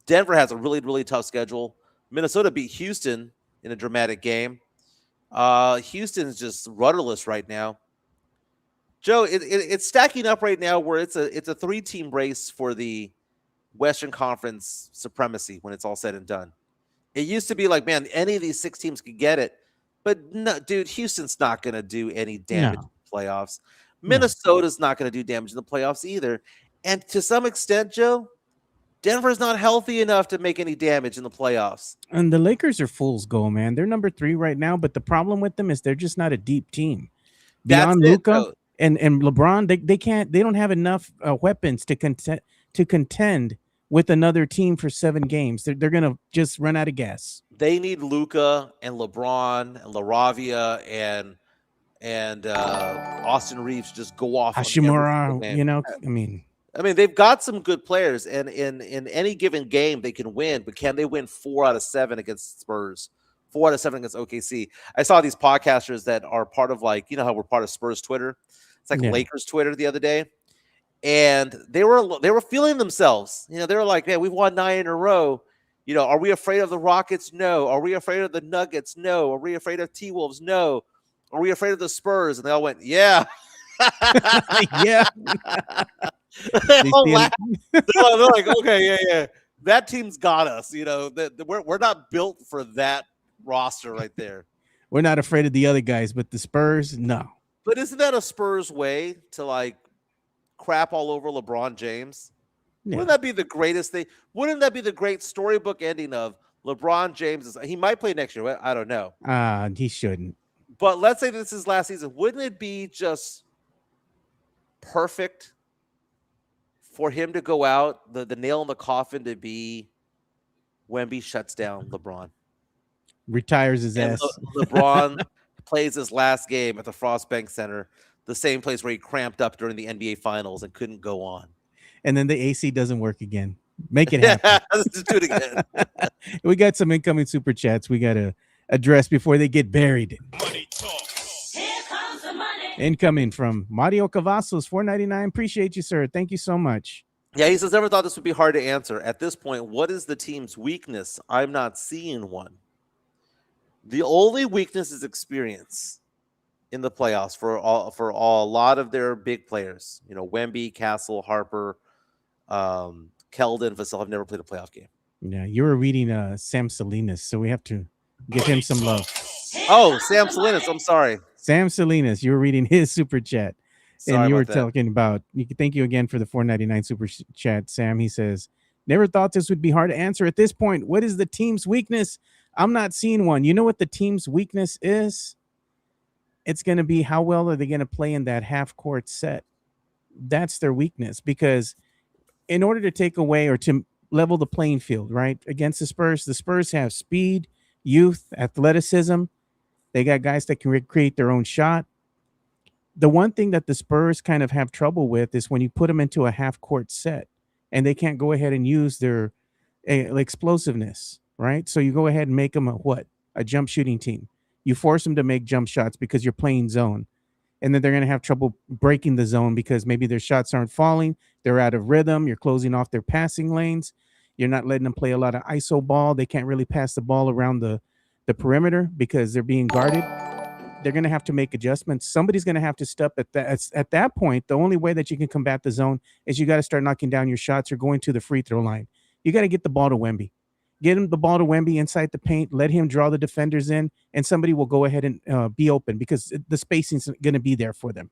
Denver has a really, really tough schedule. Minnesota beat Houston in a dramatic game. Houston's just rudderless right now. Joe, it's stacking up right now where it's a 3-team race for the Western Conference supremacy when it's all said and done. It used to be like, man, any of these 6 teams could get it. But no, dude, Houston's not going to do any damage in the playoffs. Minnesota's not going to do damage in the playoffs either. And to some extent, Joe, Denver's not healthy enough to make any damage in the playoffs. And the Lakers are fool's gold, man. They're number 3 right now, but the problem with them is they're just not a deep team. Beyond Luka and LeBron, they don't have enough weapons to contend with another team for 7 games. They're gonna just run out of gas. They need Luka and LeBron and LaRavia and Austin Reeves just go off. Hashimura, you know, I mean, they've got some good players, and in any given game they can win, but can they win 4 out of 7 against Spurs? 4 out of 7 against OKC. I saw these podcasters that are part of, like, you know how we're part of Spurs Twitter. It's like Lakers Twitter the other day, and they were feeling themselves. You know, they were like, "Man, we've won 9 in a row. You know, are we afraid of the Rockets? No. Are we afraid of the Nuggets? No. Are we afraid of T-Wolves? No. Are we afraid of the Spurs?" And they all went, "Yeah." Yeah. They're like, "Okay, yeah. That team's got us." You know, we're not built for that roster right there. We're not afraid of the other guys, but the Spurs, no. But isn't that a Spurs way to, like, crap all over LeBron James? Yeah. Wouldn't that be the greatest thing? Wouldn't that be the great storybook ending of LeBron James? He might play next year. I don't know. He shouldn't. But let's say this is last season. Wouldn't it be just perfect for him to go out, the nail in the coffin to be Wemby shuts down LeBron? Retires his ass. LeBron plays his last game at the Frost Bank Center, the same place where he cramped up during the NBA Finals and couldn't go on. And then the AC doesn't work again. Make it happen. Let's just do it again. We got some incoming super chats we got to address before they get buried. Money talk. Here comes the money. Incoming from Mario Cavazos, $4.99. Appreciate you, sir. Thank you so much. Yeah, he says, never thought this would be hard to answer. At this point, what is the team's weakness? I'm not seeing one. The only weakness is experience in the playoffs for a lot of their big players. You know, Wemby, Castle, Harper, Keldon, Vassell have never played a playoff game. Yeah, you were reading Sam Salinas, so we have to give him some love. Oh, Sam Salinas. I'm sorry. Sam Salinas, you were reading his super chat. Sorry and you were about talking about, thank you again for the $4.99 super chat, Sam. He says, never thought this would be hard to answer at this point. What is the team's weakness? I'm not seeing one. You know what the team's weakness is? It's going to be how well are they going to play in that half-court set. That's their weakness, because in order to take away or to level the playing field, right, against the Spurs have speed, youth, athleticism. They got guys that can create their own shot. The one thing that the Spurs kind of have trouble with is when you put them into a half-court set and they can't go ahead and use their explosiveness, right? So you go ahead and make them a jump shooting team. You force them to make jump shots because you're playing zone. And then they're going to have trouble breaking the zone because maybe their shots aren't falling. They're out of rhythm. You're closing off their passing lanes. You're not letting them play a lot of ISO ball. They can't really pass the ball around the perimeter because they're being guarded. They're going to have to make adjustments. Somebody's going to have to step at that point. The only way that you can combat the zone is you got to start knocking down your shots or going to the free throw line. You got to get the ball to Wemby. Get him the ball to Wemby inside the paint. Let him draw the defenders in, and somebody will go ahead and be open because the spacing's going to be there for them.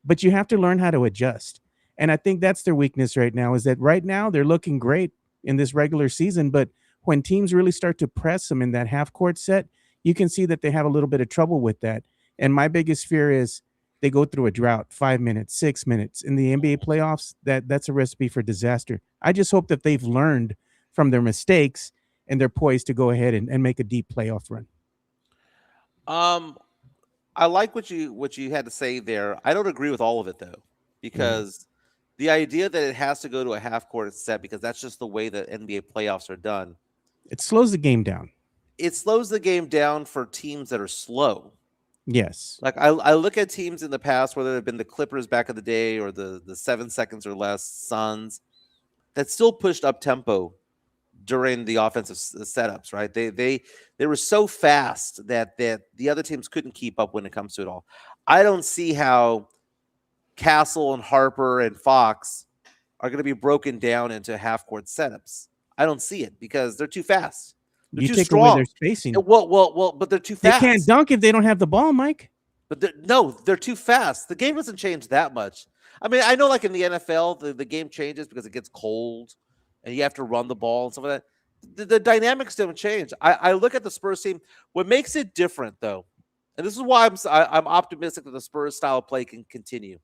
But you have to learn how to adjust. And I think that's their weakness right now, is that right now they're looking great in this regular season, but when teams really start to press them in that half-court set, you can see that they have a little bit of trouble with that. And my biggest fear is they go through a drought, 5 minutes, 6 minutes. In the NBA playoffs, that's a recipe for disaster. I just hope that they've learned from their mistakes and they're poised to go ahead and make a deep playoff run. I like what you had to say there. I don't agree with all of it, though, because the idea that it has to go to a half-court set because that's just the way the NBA playoffs are done, It slows the game down. It slows the game down for teams that are slow. Yes. Like I look at teams in the past, whether they've been the Clippers back in the day or the 7 seconds or less Suns, that still pushed up tempo during the offensive setups, right? They were so fast that the other teams couldn't keep up when it comes to it all. I don't see how Castle and Harper and Fox are going to be broken down into half-court setups. I don't see it because they're too fast. They're You too take strong. away their spacing. Well, but they're too They fast. can't dunk if they don't have the ball, Mike. But they're too fast. The game doesn't change that much. I mean, I know like in the NFL, the game changes because it gets cold and you have to run the ball and stuff like that. The dynamics don't change. I look at the Spurs team. What makes it different, though, and this is why I'm optimistic that the Spurs style of play can continue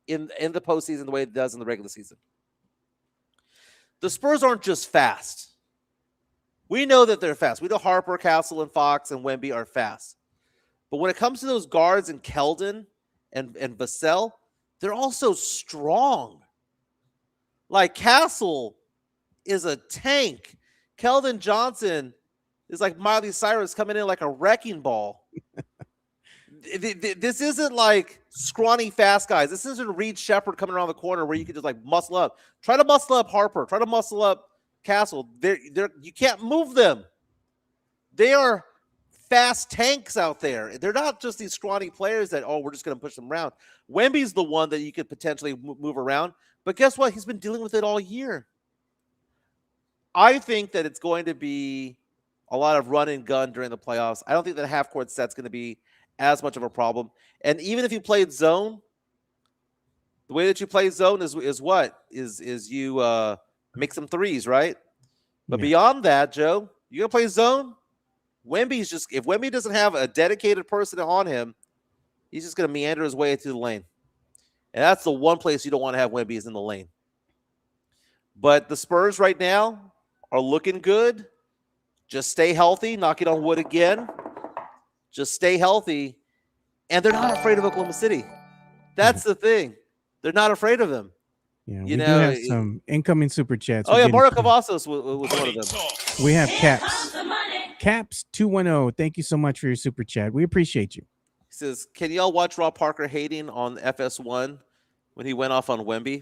in the postseason the way it does in the regular season. The Spurs aren't just fast. We know that they're fast. We know Harper, Castle, and Fox and Wemby are fast. But when it comes to those guards and Keldon and Vassell, they're also strong. Like Castle is a tank. Keldon Johnson is like Miley Cyrus coming in like a wrecking ball. This isn't like scrawny fast guys. This isn't Reed Shepherd coming around the corner where you can just like muscle up. Try to muscle up Harper. Try to muscle up Castle. You can't move them. They are fast tanks out there. They're not just these scrawny players that, we're just going to push them around. Wemby's the one that you could potentially move around. But guess what? He's been dealing with it all year. I think that it's going to be a lot of run and gun during the playoffs. I don't think that half-court set's going to be as much of a problem. And even if you played zone, the way that you play zone is you make some threes, right? But beyond that, Joe, you're going to play zone? If Wemby doesn't have a dedicated person on him, he's just going to meander his way through the lane. And that's the one place you don't want to have Wemby is in the lane. But the Spurs right now are looking good. Just stay healthy. Knocking on wood again. Just stay healthy. And they're not afraid of Oklahoma City. That's the thing. They're not afraid of them. Yeah, we do have some incoming super chats. Oh, yeah, Mario Cavazos was one of them. We have Caps. Caps 210. Thank you so much for your super chat. We appreciate you. He says, can y'all watch Rob Parker hating on FS1 when he went off on Wemby?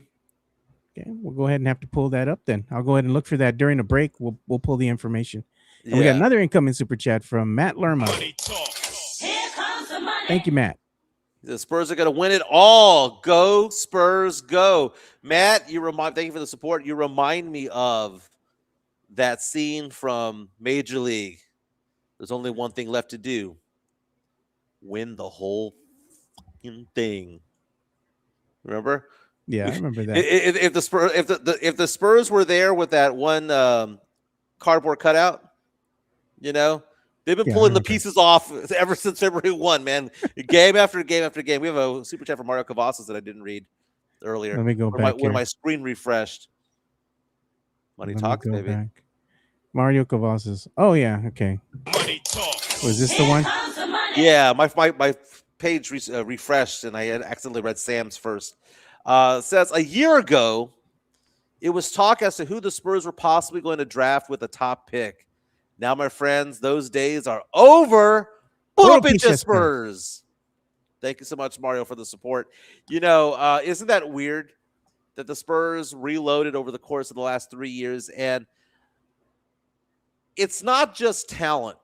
Okay, we'll go ahead and have to pull that up then. I'll go ahead and look for that during the break. We'll pull the information. And we got another incoming super chat from Matt Lerma. Thank you, Matt. The Spurs are going to win it all. Go Spurs, go. Matt, thank you for the support. You remind me of that scene from Major League. There's only one thing left to do. Win the whole fucking thing. Remember? Yeah, I remember that. If the Spurs were there with that one cardboard cutout, they've been pulling the pieces off ever since February 1, man. Game after game after game. We have a super chat from Mario Cavazos that I didn't read earlier. Let me go back. When my screen refreshed. Money Talks, baby. Back. Mario Cavazos. Oh, yeah. Okay. Money Talks. Was this the one? Yeah, my page refreshed, and I had accidentally read Sam's first. Says a year ago, it was talk as to who the Spurs were possibly going to draft with a top pick. Now, my friends, those days are over. Pull up into Spurs. Thank you so much, Mario, for the support. Isn't that weird that the Spurs reloaded over the course of the last 3 years? And it's not just talent.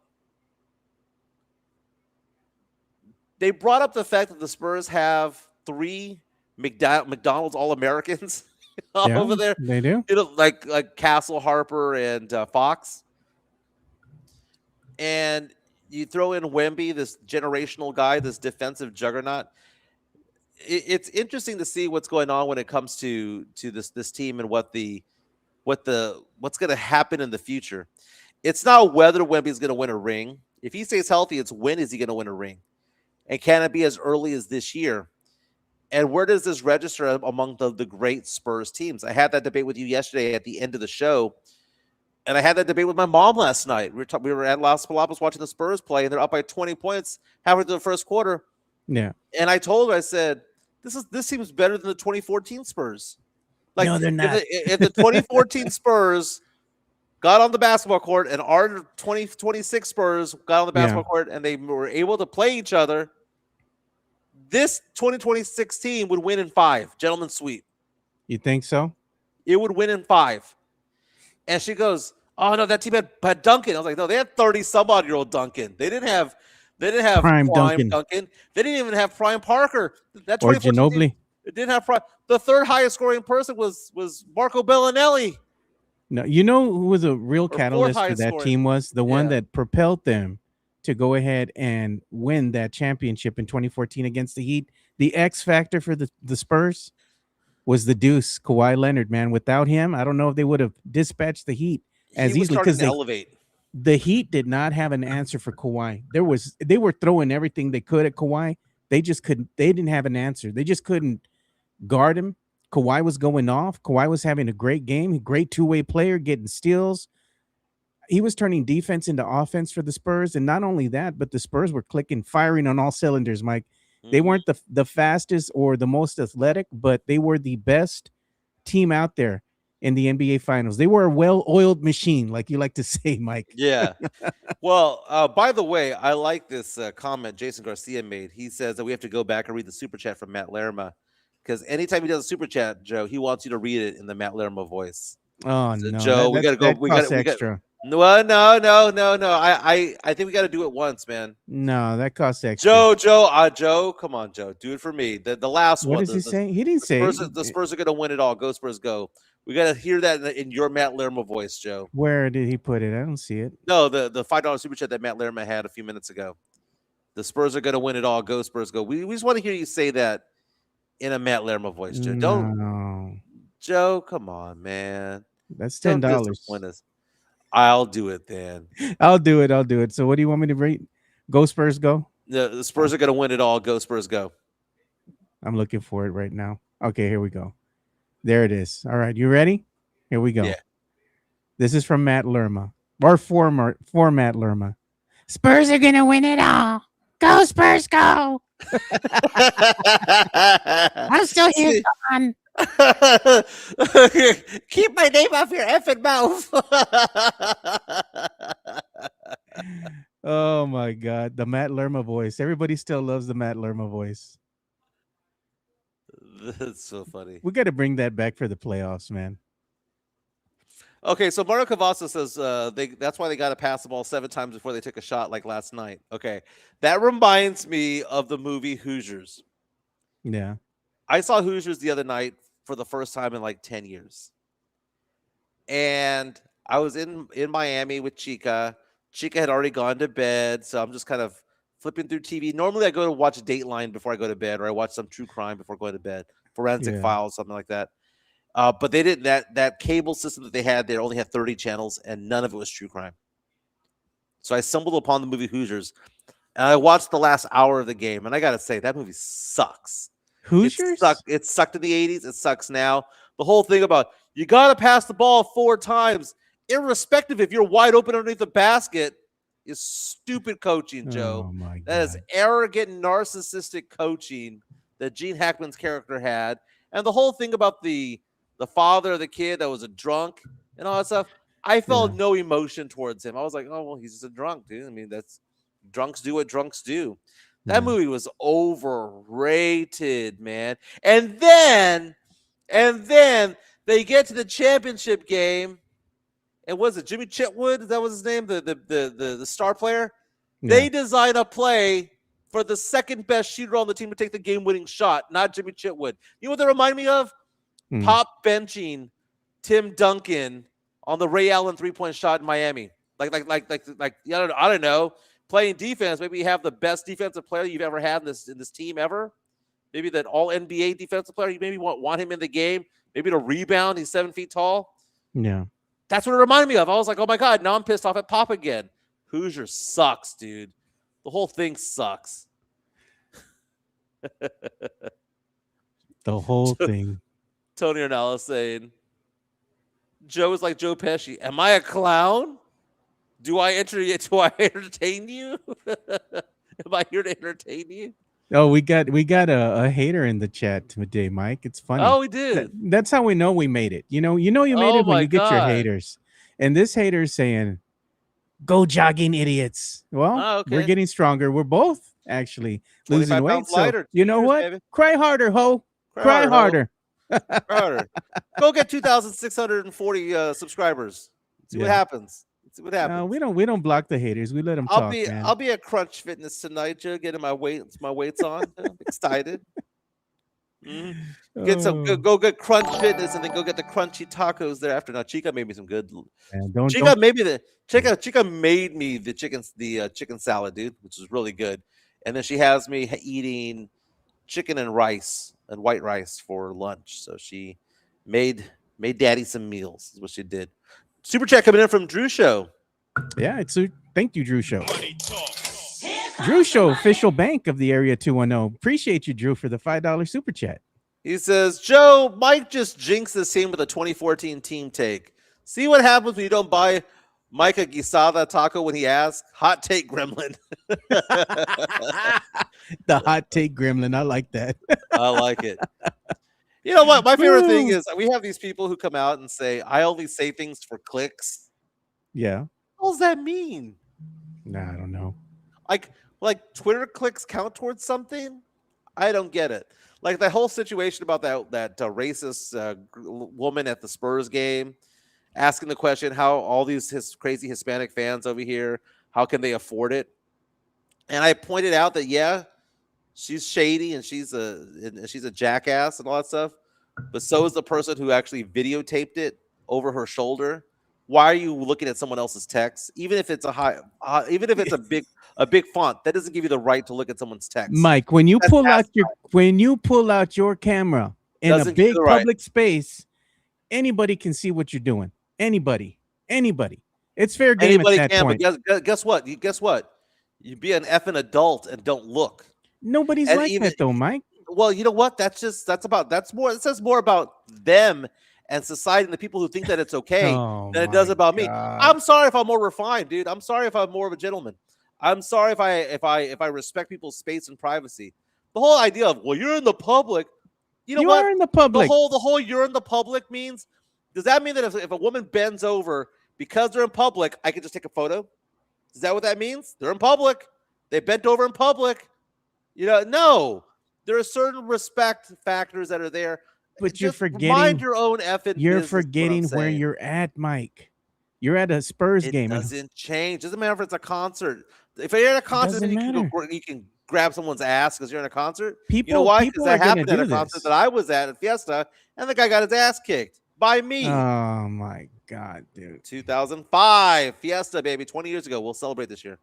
They brought up the fact that the Spurs have 3 McDonald's All-Americans over there. They do. Like Castle, Harper, and Fox. And you throw in Wemby, this generational guy, this defensive juggernaut. It's interesting to see what's going on when it comes to this team and what's going to happen in the future. It's not whether Wemby's going to win a ring. If he stays healthy, it's when is he going to win a ring? And can it be as early as this year? And where does this register among the great Spurs teams? I had that debate with you yesterday at the end of the show. And I had that debate with my mom last night. We were at Las Palapas watching the Spurs play, and they're up by 20 points halfway through the first quarter. Yeah. And I told her, I said, this seems better than the 2014 Spurs. No, they're not. If the 2014 Spurs got on the basketball court, and our 2026 Spurs got on the Yeah. basketball court, and they were able to play each other, this 2026 team would win in 5. Gentlemen's sweep. You think so? It would win in 5. And she goes, "Oh no, that team had Duncan." I was like, "No, they had 30-some-odd-year-old Duncan. They didn't have Prime Duncan. Duncan. They didn't even have Prime Parker. That Or 2014 team, Ginobili? it didn't have Prime. The third highest scoring person was Marco Bellinelli. No, you know who was a real fourth catalyst for highest that scoring. team was the one Yeah. that propelled them to go ahead and win that championship in 2014 against the Heat. The X factor for the Spurs was the Deuce, Kawhi Leonard, man. Without him, I don't know if they would have dispatched the Heat as He was easily starting because to elevate. the Heat did not have an answer for Kawhi. They were throwing everything they could at Kawhi. They just couldn't. They didn't have an answer. They just couldn't guard him. Kawhi was going off. Kawhi was having a great game. Great two-way player, getting steals. He was turning defense into offense for the Spurs, and not only that, but the Spurs were clicking, firing on all cylinders. Mike, they weren't the fastest or the most athletic, but they were the best team out there in the NBA Finals. They were a well-oiled machine, like you like to say, Mike. Yeah. Well, by the way, I like this comment Jason Garcia made. He says that we have to go back and read the super chat from Matt Lerma, because anytime he does a super chat, Joe, he wants you to read it in the Matt Lerma voice. Oh So, no, Joe, we gotta go. that We costs got extra. no. I think we got to do it once, man. No, that costs extra. Joe, come on, Joe, do it for me. The last What one. is he saying? He didn't say. The Spurs are gonna win it all. Go Spurs, go. We got to hear that in your Matt Lerma voice, Joe. Where did he put it? I don't see it. No, the $5 super chat that Matt Lerma had a few minutes ago. The Spurs are gonna win it all. Go Spurs, go. We just want to hear you say that in a Matt Lerma voice, Joe. No, Joe, come on, man. that's Don't $10. disappoint us. I'll do it then. I'll do it. So what do you want me to rate? Go Spurs, go. The Spurs are going to win it all. Go Spurs, go. I'm looking for it right now. Okay, here we go. There it is. All right, you ready? Here we go. Yeah. This is from Matt Lerma, or for Matt Lerma. Spurs are gonna win it all. Go Spurs, go. I'm still here, Don. Keep my name off your effing mouth. Oh my God, the Matt Lerma voice. Everybody still loves the Matt Lerma voice. That's so funny. We got to bring that back for the playoffs, man. Okay, so Mario Cavazza says that's why they got to pass the ball 7 times before they took a shot like last night. Okay, that reminds me of the movie Hoosiers. Yeah. I saw Hoosiers the other night for the first time in like 10 years. And I was in Miami with Chica. Chica had already gone to bed, so I'm just kind of flipping through TV. Normally I go to watch Dateline before I go to bed, or I watch some true crime before going to bed, Forensic Files, something like that. But they didn't. That cable system that they had there only had 30 channels, and none of it was true crime. So I stumbled upon the movie Hoosiers, and I watched the last hour of the game, and I gotta say that movie sucks. Hoosiers? It sucked in the 80s. It sucks now. The whole thing about you gotta pass the ball 4 times, irrespective if you're wide open underneath the basket, is stupid coaching, Joe. Oh my God. That is arrogant, narcissistic coaching that Gene Hackman's character had, and the whole thing about the father of the kid that was a drunk and all that stuff. I felt no emotion towards him. I was like, oh well, he's just a drunk, dude. I mean, that's drunks do what drunks do. That movie was overrated, man. And then they get to the championship game, and was it Jimmy Chitwood? That was his name, the star player. Yeah. They design a play for the second best shooter on the team to take the game-winning shot, not Jimmy Chitwood. You know what they remind me of? Pop benching Tim Duncan on the Ray Allen 3-point shot in Miami. Like I don't know. Playing defense, maybe you have the best defensive player you've ever had in this team ever. Maybe that all NBA defensive player. You maybe want him in the game. Maybe to rebound. He's 7 feet tall. Yeah. That's what it reminded me of. I was like, oh my God, now I'm pissed off at Pop again. Hoosier sucks, dude. The whole thing sucks. The whole thing. Tony Ornella saying, Joe is like Joe Pesci. Am I a clown? Do I entertain you? Am I here to entertain you? Oh, we got a hater in the chat today, Mike. It's funny. Oh, we did. That's how we know we made it. You know you made it when you get your haters. And this hater is saying, "Go jogging, idiots." Well, Oh, we're okay. getting stronger. We're both actually losing 25 weight. pounds So lighter. you 2 know years, what? baby. Cry harder, ho. Cry ho. harder. Cry harder. Go get 2,640 subscribers. See what Yeah. happens. See what happens. We don't block the haters. We let them I'll talk, be man. I'll be at Crunch Fitness tonight, Joe, getting my weights on. I'm excited. Mhm. Get some Oh, go get Crunch Fitness and then go get the crunchy tacos thereafter. Now Chica made me some good. man, don't Chica made me the Chica made me the chicken salad, dude, which is really good. And then she has me eating chicken and rice and white rice for lunch. So she made daddy some meals. Is what she did. Super chat coming in from Drew Show. Yeah, thank you, Drew Show. Drew Show, official bank of the Area 210. Appreciate you, Drew, for the $5 super chat. He says, Joe, Mike just jinxed the scene with a 2014 team take. See what happens when you don't buy Mike a guisada taco when he asks? Hot take, Gremlin. The hot take gremlin. I like that. I like it. You know what? My favorite thing is we have these people who come out and say, I only say things for clicks. Yeah. What does that mean? Nah, I don't know. Like Twitter clicks count towards something? I don't get it. Like the whole situation about that racist woman at the Spurs game, asking the question how all these crazy Hispanic fans over here, how can they afford it? And I pointed out that yeah, she's shady and she's a jackass and all that stuff, but so is the person who actually videotaped it over her shoulder. Why are you looking at someone else's text, even if it's even if it's a big font? That doesn't give you the right to look at someone's text. Mike, when you pull out your camera in a Doesn't give you big the right. public space, anybody can see what you're doing. Anybody. It's fair game Anybody at that can, point. but guess what? You be an effing adult and don't look. Nobody's and like even- that though, Mike. Well, you know what? It says more about them and society and the people who think that it's okay than it does about me. I'm sorry if I'm more refined, dude. I'm sorry if I'm more of a gentleman. I'm sorry if I respect people's space and privacy. The whole idea of, well, you're in the public. You know what? Are in the public. The whole you're in the public means, does that mean that if a woman bends over because they're in public, I can just take a photo? Is that what that means? They're in public. They bent over in public. No. There are certain respect factors that are there. But you're Just forgetting. mind your own effing You're business, is what I'm forgetting where saying. you're at, Mike. You're at a Spurs game. It doesn't change. Doesn't matter if it's a concert. If you're at a concert, doesn't then matter. you can grab someone's ass because you're in a concert. People, You know why? people Because are that going happened to at do a concert this. that I was at Fiesta, and the guy got his ass kicked by me. Oh my God, dude. 2005 Fiesta, baby, 20 years ago. We'll celebrate this year.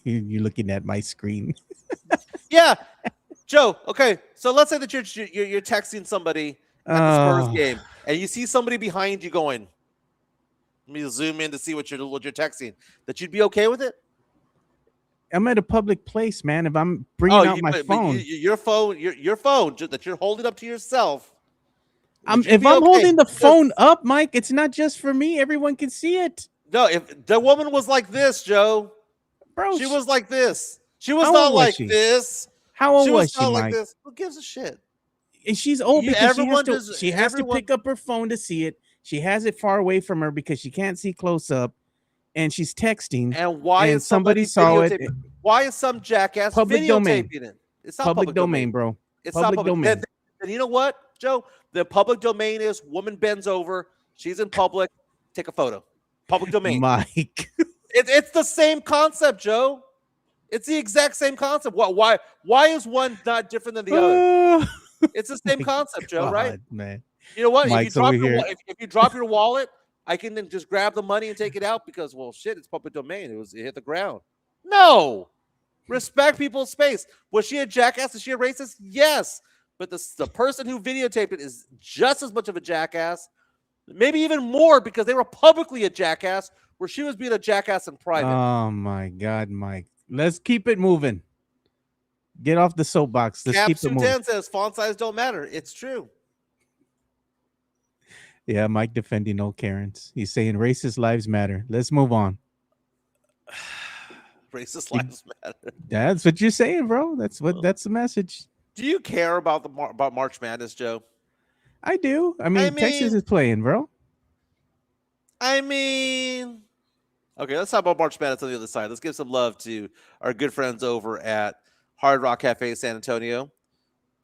You're looking at my screen. Yeah, Joe. Okay, so let's say that you're texting somebody at the Spurs game, and you see somebody behind you going. Let me zoom in to see what you're texting. That you'd be okay with it? I'm at a public place, man. If I'm bringing out my phone, your phone that you're holding up to yourself. if I'm holding the phone up, Mike, it's not just for me. Everyone can see it. No, if the woman was like this, Joe, Bro, she was like this. She was How not old was like she? this. How old She was was she, not Mike? like this. Who gives a shit? And she's old You- because everyone she has to pick up her phone to see it. She has it far away from her because she can't see close up, and she's texting. And why And is somebody saw it. videotaping? Why is some jackass Public domain. videotaping it? It's not Public domain, bro. It's Public not domain. Then you know what, Joe? The public domain is woman bends over. She's in public. Take a photo. Public domain. Mike. It's the same concept, Joe. It's the exact same concept. Why is one not different than the other? It's the same concept, Joe, right? God, man. You know what? Mike's over here. If you drop your wallet, I can then just grab the money and take it out because, well, shit, it's public domain. It hit the ground. No. Respect people's space. Was she a jackass? Is she a racist? Yes. But the person who videotaped it is just as much of a jackass, maybe even more because they were publicly a jackass where she was being a jackass in private. Oh my God, Mike. Let's keep it moving. Get off the soapbox. Let's keep it Capsule moving. 10 says font size don't matter. It's true. Yeah, Mike defending old Karens. He's saying racist lives matter. Let's move on. Racist lives matter. That's what you're saying, bro. That's the message. Do you care about about March Madness, Joe? I do. I mean, Texas is playing, bro. Okay, let's talk about March Madness on the other side. Let's give some love to our good friends over at Hard Rock Cafe San Antonio.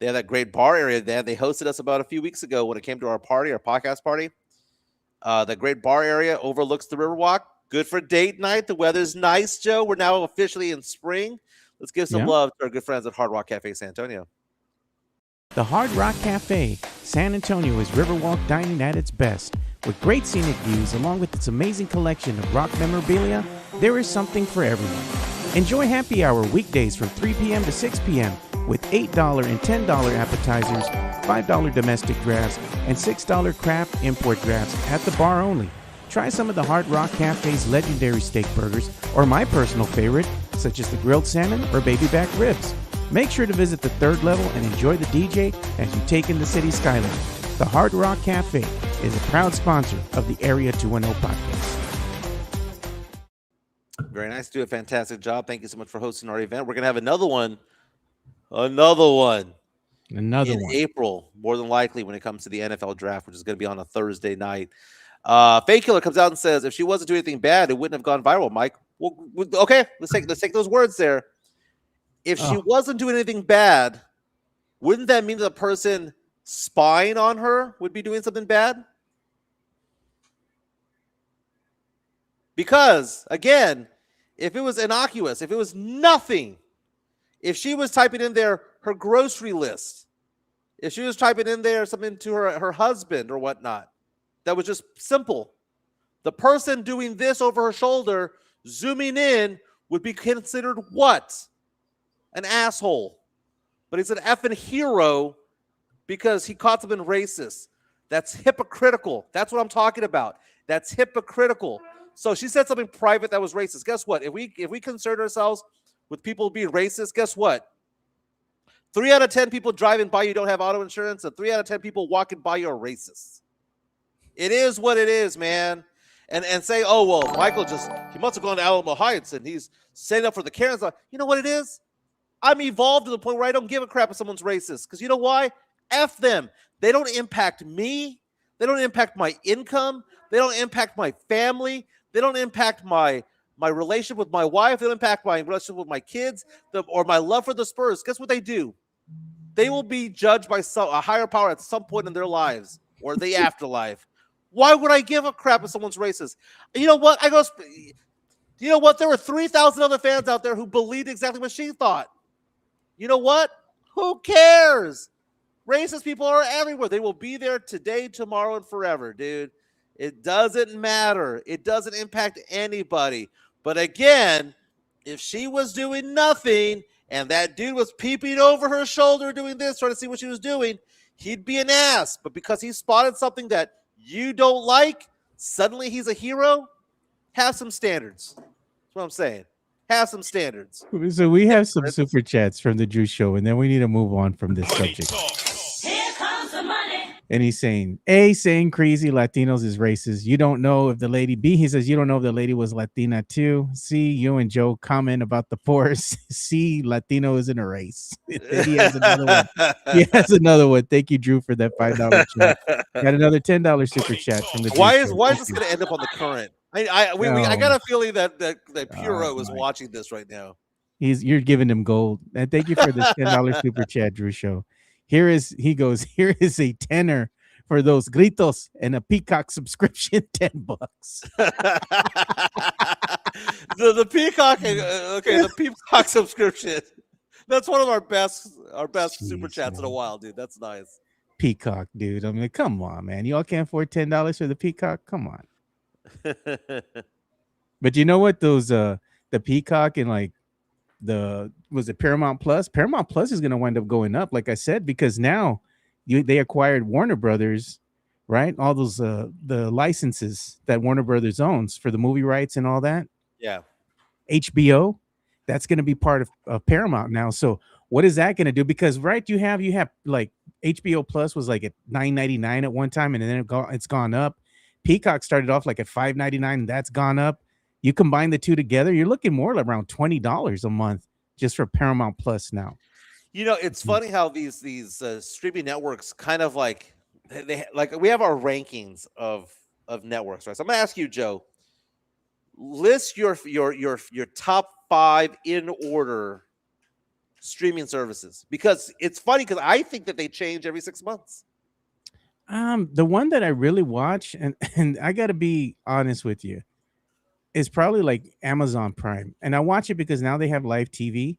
They have that great bar area there. They hosted us about a few weeks ago when it came to our podcast party. The great bar area overlooks the Riverwalk. Good for date night. The weather's nice, Joe. We're now officially in spring. Let's give some love to our good friends at Hard Rock Cafe San Antonio. The Hard Rock Cafe San Antonio is Riverwalk dining at its best. With great scenic views along with its amazing collection of rock memorabilia, there is something for everyone. Enjoy happy hour weekdays from 3 p.m. to 6 p.m. with $8 and $10 appetizers, $5 domestic drafts, and $6 craft import drafts at the bar only. Try some of the Hard Rock Cafe's legendary steak burgers, or my personal favorite, such as the grilled salmon or baby back ribs. Make sure to visit the third level and enjoy the DJ as you take in the city skyline. The Hard Rock Cafe is a proud sponsor of the Area 210 podcast. Very nice. Do a fantastic job. Thank you so much for hosting our event. We're going to have another one in April, more than likely, when it comes to the NFL draft, which is going to be on a Thursday night. Fake Killer comes out and says, if she wasn't doing anything bad, it wouldn't have gone viral, Mike. Well, okay, let's take those words there. If she wasn't doing anything bad, wouldn't that mean that the person spying on her would be doing something bad? Because, again, if it was innocuous, if it was nothing, if she was typing in there her grocery list, if she was typing in there something to her husband or whatnot, that was just simple. The person doing this over her shoulder, zooming in, would be considered what? An asshole. But he's an effing hero because he caught something racist. That's hypocritical. That's what I'm talking about. That's hypocritical. So she said something private that was racist. Guess what? If we concern ourselves with people being racist, guess what? 3 out of 10 people driving by you don't have auto insurance, and 3 out of 10 people walking by you are racist. It is what it is, man. And say, oh, well, Michael he must have gone to Alamo Heights and he's setting up for the Karens. You know what it is? I'm evolved to the point where I don't give a crap if someone's racist. Because you know why? F them. They don't impact me. They don't impact my income. They don't impact my family. They don't impact my relationship with my wife. They don't impact my relationship with my kids or my love for the Spurs. Guess what they do? They will be judged by a higher power at some point in their lives or the afterlife. Why would I give a crap if someone's racist? You know what? You know what? There were 3,000 other fans out there who believed exactly what she thought. You know what? Who cares? Racist people are everywhere. They will be there today, tomorrow, and forever, dude. It doesn't matter. It doesn't impact anybody. But again, if she was doing nothing and that dude was peeping over her shoulder doing this, trying to see what she was doing, he'd be an ass. But because he spotted something that you don't like, suddenly he's a hero? Have some standards. That's what I'm saying. Have some standards. So we have some super chats from the Drew Show, and then we need to move on from this subject. Here comes the money. And he's saying, A, saying crazy Latinos is racist. You don't know if the lady, B, he says, you don't know if the lady was Latina too. C, you and Joe comment about the poorest. C, Latino isn't a race. He has another one. He has another one. Thank you, Drew, for that $5 chat. Got another $10 super chat from the Drew Why Show. is this going to end up on the current? I got a feeling that Puro is watching this right now. You're giving him gold. And thank you for this $10 super chat, Drew Show. Here is a tenor for those gritos and a Peacock subscription, $10. the Peacock, the Peacock subscription. That's one of our best super chats in a while, dude. That's nice. Peacock, dude. I mean, come on, man. Y'all can't afford $10 for the Peacock? Come on. But you know what? Those the Peacock and like was it Paramount Plus? Paramount Plus is going to wind up going up, like I said, because now they acquired Warner Brothers, right? All those the licenses that Warner Brothers owns for the movie rights and all that. Yeah. HBO, that's going to be part of Paramount now. So what is that going to do? Because right, you have like HBO Plus was like at $9.99 at one time, and then it's gone up. Peacock started off like at $5.99, and that's gone up. You combine the two together, you're looking more around $20 a month just for Paramount Plus now. You know, it's funny how these streaming networks kind of like like we have our rankings of networks, right? So I'm gonna ask you, Joe, list your top 5 in order streaming services, because it's funny because I think that they change every 6 months. The one that I really watch, and I got to be honest with you, is probably like Amazon Prime, and I watch it because now they have live TV.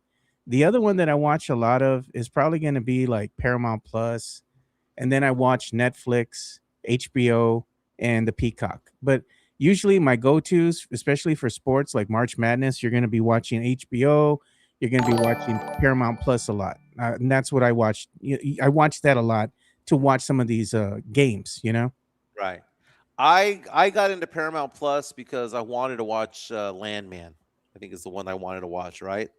The other one that I watch a lot of is probably going to be like Paramount Plus, and then I watch Netflix, HBO, and the Peacock. But usually my go-tos, especially for sports like March Madness, you're going to be watching HBO. You're going to be watching Paramount Plus a lot, and that's what I watch. I watch that a lot to watch some of these games. Right. I got into Paramount Plus because I wanted to watch Landman. I think is the one I wanted to watch. Right.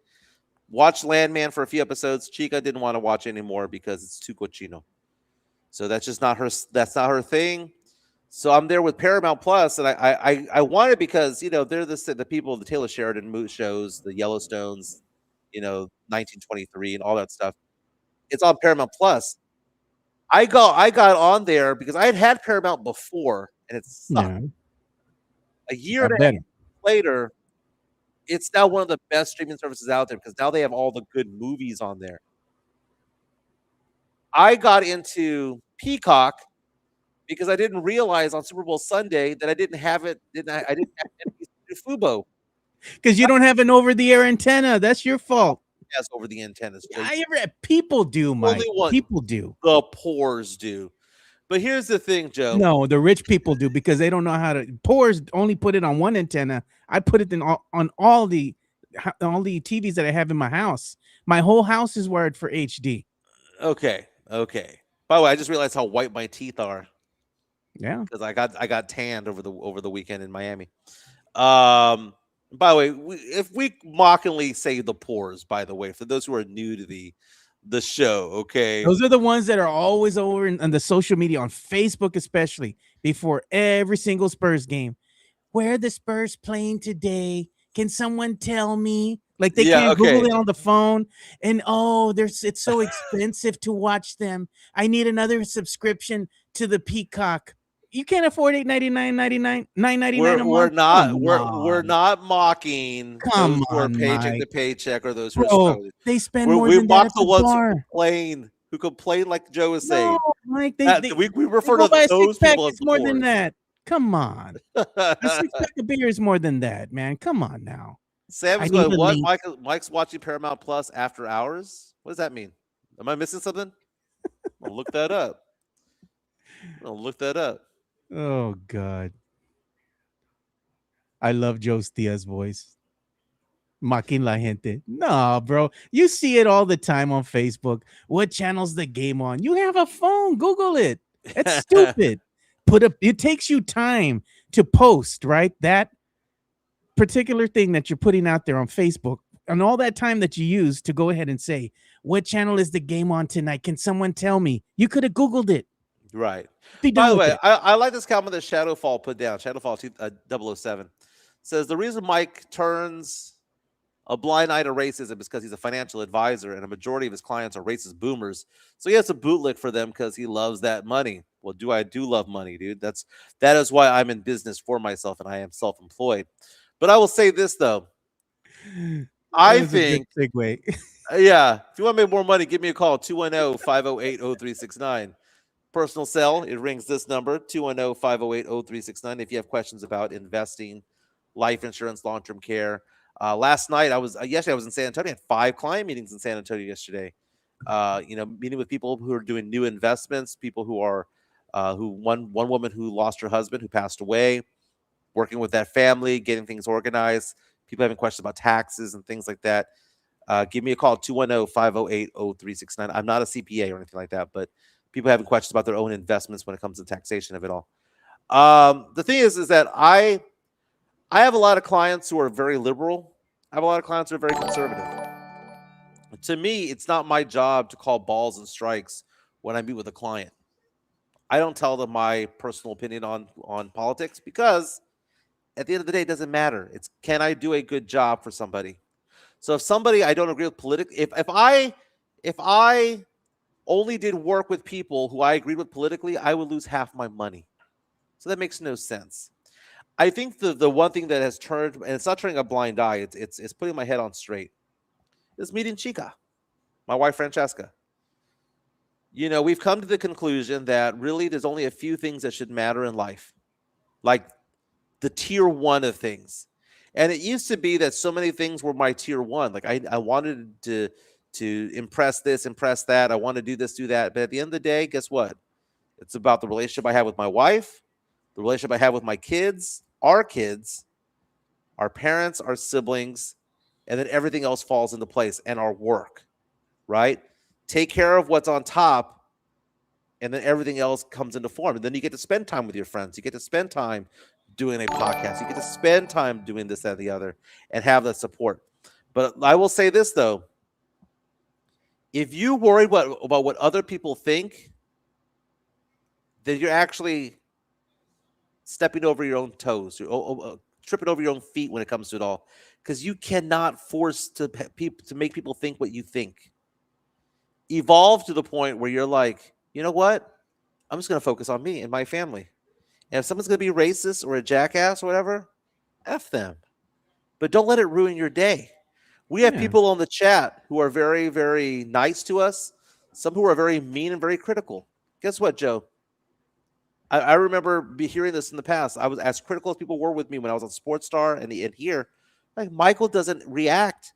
Watched Landman for a few episodes. Chica didn't want to watch anymore because it's too cochino. So that's just not her. That's not her thing. So I'm there with Paramount Plus, and I want it because they're the people of the Taylor Sheridan shows, the Yellowstones, 1923 and all that stuff. It's on Paramount Plus. I got on there because I had Paramount before, and it sucked. Yeah, A year I and a bet. half later, it's now one of the best streaming services out there because now they have all the good movies on there. I got into Peacock because I didn't realize on Super Bowl Sunday that I didn't have it. I didn't have NBC Fubo. Because you don't have an over-the-air antenna. That's your fault. Yes, over the antennas. So People do, Mike. Only one. People do. the poors do. But here's the thing, Joe. No, the rich people do because they don't know how to. Poors only put it on one antenna. I put it on all the TVs that I have in my house. My whole house is wired for HD. Okay. By the way, I just realized how white my teeth are Yeah. because I got tanned over the weekend in Miami. By the way, if we mockingly say the poors, by the way, for those who are new to the show, okay, Those are the ones that are always over on the social media, on Facebook especially, before every single Spurs game. Where are the Spurs playing today? Can someone tell me? Like they Yeah, can't okay. Google it on the phone. And it's so expensive to watch them. I need another subscription to the Peacock. You can't afford $8.99, $9.99 a we're month. we're not mocking Come those who are on, paycheck to Mike. paycheck or those who are Bro, struggling. they spend We more than that mock at the the ones bar. who complain like Joe was saying. No, Mike, We refer go to buy a those six-pack, people as it's the more than poors. that. Come on. A six-pack of beer is more than that, man. Come on now. Sam's I going, need a what? link. Mike's watching Paramount Plus after hours? What does that mean? Am I missing something? I'll look that up. Oh, God. I love Joe Stia's voice. Mocking la gente. No, bro. You see it all the time on Facebook. What channel's the game on? You have a phone. Google it. It's stupid. It takes you time to post, right? That particular thing that you're putting out there on Facebook, and all that time that you use to go ahead and say, what channel is the game on tonight? Can someone tell me? You could have Googled it. Right. Be By done the with way, it. I like this comment that Shadowfall put down. Shadowfall 007 says the reason Mike turns a blind eye to racism is because he's a financial advisor and a majority of his clients are racist boomers. So he has a bootlick for them because he loves that money. Well, I do love money, dude. That is why I'm in business for myself and I am self-employed. But I will say this though. I That was a good think segue. yeah, if you want to make more money, give me a call 210-508-0369. Personal cell, it rings this number 210-508-0369 if you have questions about investing, life insurance, long-term care. Last night yesterday I was in San Antonio. I had 5 client meetings in San Antonio yesterday. Meeting with people who are doing new investments, people who are one woman who lost her husband who passed away, working with that family, getting things organized, people having questions about taxes and things like that. Give me a call 210-508-0369. I'm not a CPA or anything like that, but people having questions about their own investments when it comes to taxation of it all. The thing is that I have a lot of clients who are very liberal. I have a lot of clients who are very conservative. To me, it's not my job to call balls and strikes when I meet with a client. I don't tell them my personal opinion on politics because at the end of the day, it doesn't matter. It's can I do a good job for somebody? So if somebody I don't agree with politically, if I only did work with people who I agreed with politically, I would lose half my money. So that makes no sense. I think the one thing that has turned, and it's not turning a blind eye, it's putting my head on straight, is meeting Chica, my wife Francesca. You know, we've come to the conclusion that really there's only a few things that should matter in life, like the tier one of things. And it used to be that so many things were my tier one. Like I wanted to impress this, impress that. I want to do this, do that. But at the end of the day, guess what? It's about the relationship I have with my wife, the relationship I have with my kids, our parents, our siblings, and then everything else falls into place, and our work, right? Take care of what's on top, and then everything else comes into form. And then you get to spend time with your friends. You get to spend time doing a podcast. You get to spend time doing this, that, and the other, and have that support. But I will say this, though. If you worry about what other people think, then you're actually stepping over your own toes, tripping over your own feet when it comes to it all, because you cannot force to make people think what you think. Evolve to the point where you're like, you know what? I'm just going to focus on me and my family. And if someone's going to be racist or a jackass or whatever, F them. But don't let it ruin your day. We have people on the chat who are very, very nice to us. Some who are very mean and very critical. Guess what, Joe? I remember hearing this in the past. I was as critical as people were with me when I was on Sports Star and here. Like, Michael doesn't react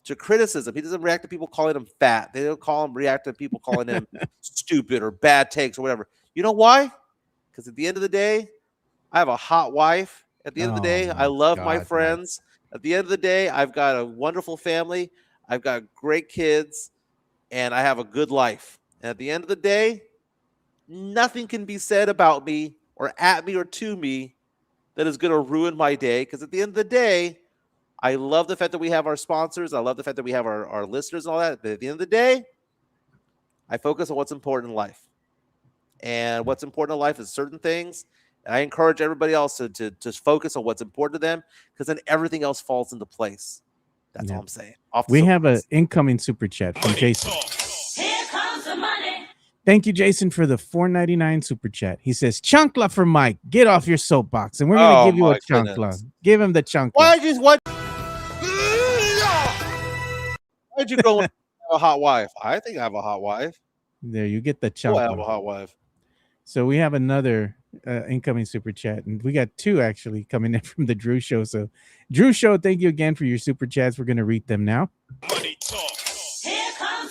to criticism. He doesn't react to people calling him fat. They don't react to people calling him stupid or bad takes or whatever. You know why? Because at the end of the day, I have a hot wife. At the end of the day, I love my friends. At the end of the day, I've got a wonderful family. I've got great kids, and I have a good life. And at the end of the day, nothing can be said about me or at me or to me that is going to ruin my day. Because at the end of the day, I love the fact that we have our sponsors. I love the fact that we have our listeners and all that. But at the end of the day, I focus on what's important in life. And what's important in life is certain things. And I encourage everybody else to just focus on what's important to them, because then everything else falls into place. That's all I'm saying. We have an incoming super chat from Jason. Here comes the money. Thank you, Jason, for the $4.99 super chat. He says, "Chancla for Mike. Get off your soapbox, and we're going to give you a chancla. Give him the chancla." Why'd you go and have a hot wife? I think I have a hot wife. There, you get the Oh, I have a chancla. hot wife. So we have another incoming super chat, and we got two actually coming in from the Drew Show. So, Drew Show, thank you again for your super chats. We're going to read them now.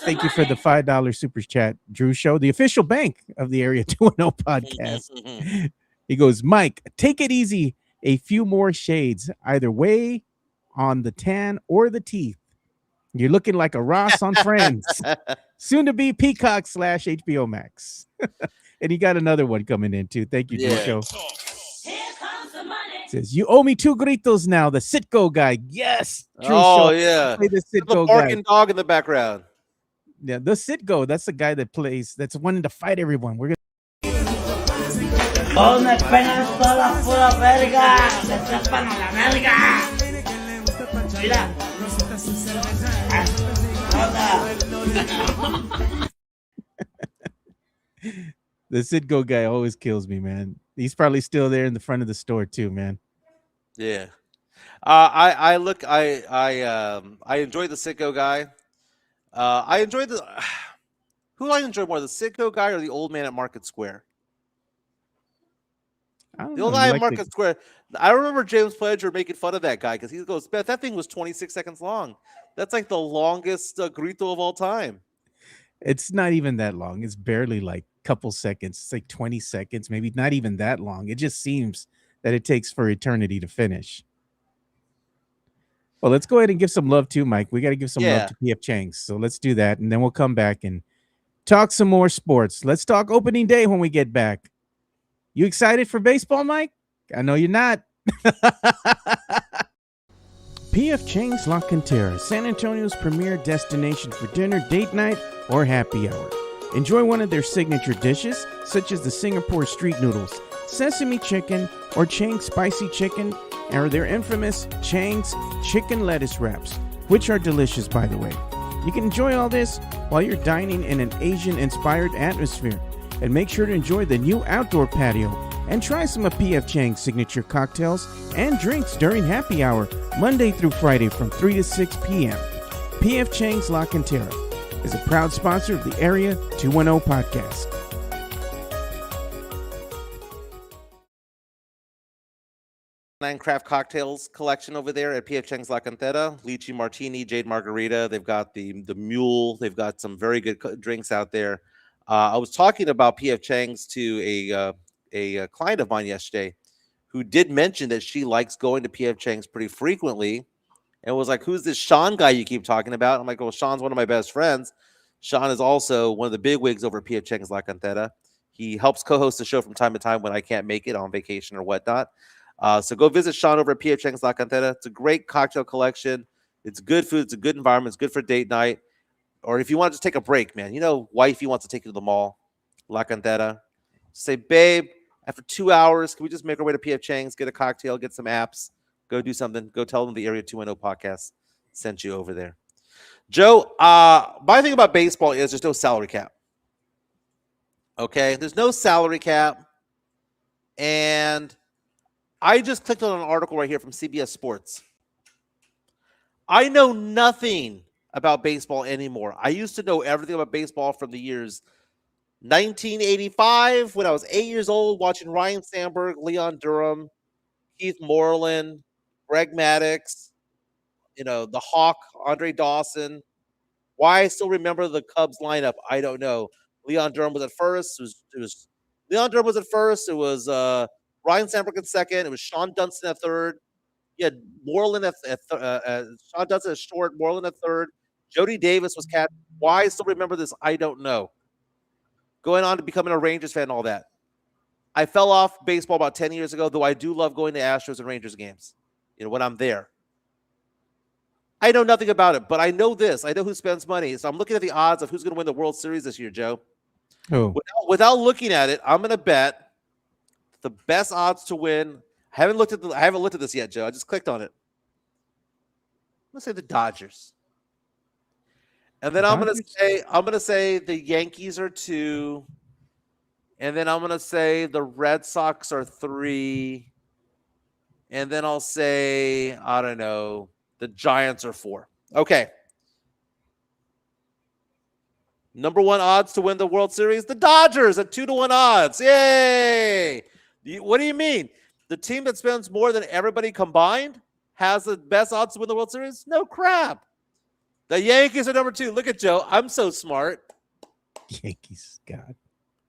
Thank you for the $5 super chat, Drew Show, the official bank of the Area 210 podcast. He goes, "Mike, take it easy. A few more shades, either way, on the tan or the teeth. You're looking like a Ross on Friends. Soon to be Peacock / HBO Max." And he got another one coming in too. Thank you, Drew Show. Here comes the money. Says, "You owe me 2 gritos now." The Sitco guy. Yes. Drew Oh, Show. yeah. Play the The Sitco guy. barking dog in the background. Yeah, the Sitco. That's the guy that plays. That's wanting to fight everyone. We're gonna. Oh, me pegan toda la pura verga. Me trepan a la verga. Mira. The Sitco guy always kills me, man. He's probably still there in the front of the store too, man. Yeah. I enjoy the Sitco guy. I enjoy the who do I enjoy more, the Sitco guy or the old man at Market Square? I don't The know. old You guy at like Market Square. I remember James Pledger making fun of that guy because he goes, "Bet that thing was 26 seconds long. That's like the longest grito of all time." It's not even that long. It's barely like a couple seconds. It's like 20 seconds, maybe not even that long. It just seems that it takes for eternity to finish. Well, let's go ahead and give some love to Mike. We got to give some love to PF Chang's. So let's do that. And then we'll come back and talk some more sports. Let's talk opening day when we get back. You excited for baseball, Mike? I know you're not. PF Chang's La Cantera, San Antonio's premier destination for dinner, date night, or happy hour. Enjoy one of their signature dishes, such as the Singapore street noodles, sesame chicken, or Chang's spicy chicken, or their infamous Chang's chicken lettuce wraps, which are delicious, by the way. You can enjoy all this while you're dining in an Asian-inspired atmosphere. And make sure to enjoy the new outdoor patio and try some of P.F. Chang's signature cocktails and drinks during happy hour, Monday through Friday from 3 to 6 p.m. P.F. Chang's La Cantera is a proud sponsor of the Area 210 podcast. Craft cocktails collection over there at P.F. Chang's La Cantera, lychee martini, jade margarita. They've got the mule. They've got some very good drinks out there. I was talking about P.F. Chang's to a client of mine yesterday who did mention that she likes going to P.F. Chang's pretty frequently and was like, who's this Sean guy you keep talking about? I'm like, well, Sean's one of my best friends. Sean is also one of the big wigs over at P.F. Chang's La Cantera. He helps co-host the show from time to time when I can't make it on vacation or whatnot. So go visit Sean over at P.F. Chang's La Cantera. It's a great cocktail collection. It's good food. It's a good environment. It's good for date night. Or if you want to just take a break, man. You know, wifey wants to take you to the mall, La Cantera. Say, babe, after 2 hours, can we just make our way to P.F. Chang's, get a cocktail, get some apps, go do something, go tell them the Area 210 podcast sent you over there. Joe, my thing about baseball is there's no salary cap. Okay? There's no salary cap. And I just clicked on an article right here from CBS Sports. I know nothing about baseball anymore. I used to know everything about baseball from the years 1985 when I was 8 years old watching Ryan Sandberg, Leon Durham, Keith Moreland, Greg Maddux, the Hawk, Andre Dawson. Why I still remember the Cubs lineup, I don't know. Leon Durham was at first. Leon Durham was at first. It was Ryan Sandberg at second. It was Sean Dunston at third. You had Moreland at Sean Dunston at short, Moreland at third. Jody Davis was catch. Why I still remember this, I don't know. Going on to becoming a Rangers fan and all that. I fell off baseball about 10 years ago, though I do love going to Astros and Rangers games, when I'm there. I know nothing about it, but I know this. I know who spends money. So I'm looking at the odds of who's going to win the World Series this year, Joe. Oh. Without looking at it, I'm going to bet the best odds to win. I haven't looked at this yet, Joe. I just clicked on it. I'm going to say the Dodgers. And then I'm going to say the Yankees are 2. And then I'm going to say the Red Sox are 3. And then I'll say, I don't know, the Giants are 4. Okay. Number 1 odds to win the World Series, the Dodgers at 2-1 odds. Yay! What do you mean? The team that spends more than everybody combined has the best odds to win the World Series? No crap. The Yankees are number 2. Look at Joe. I'm so smart. Yankees, God.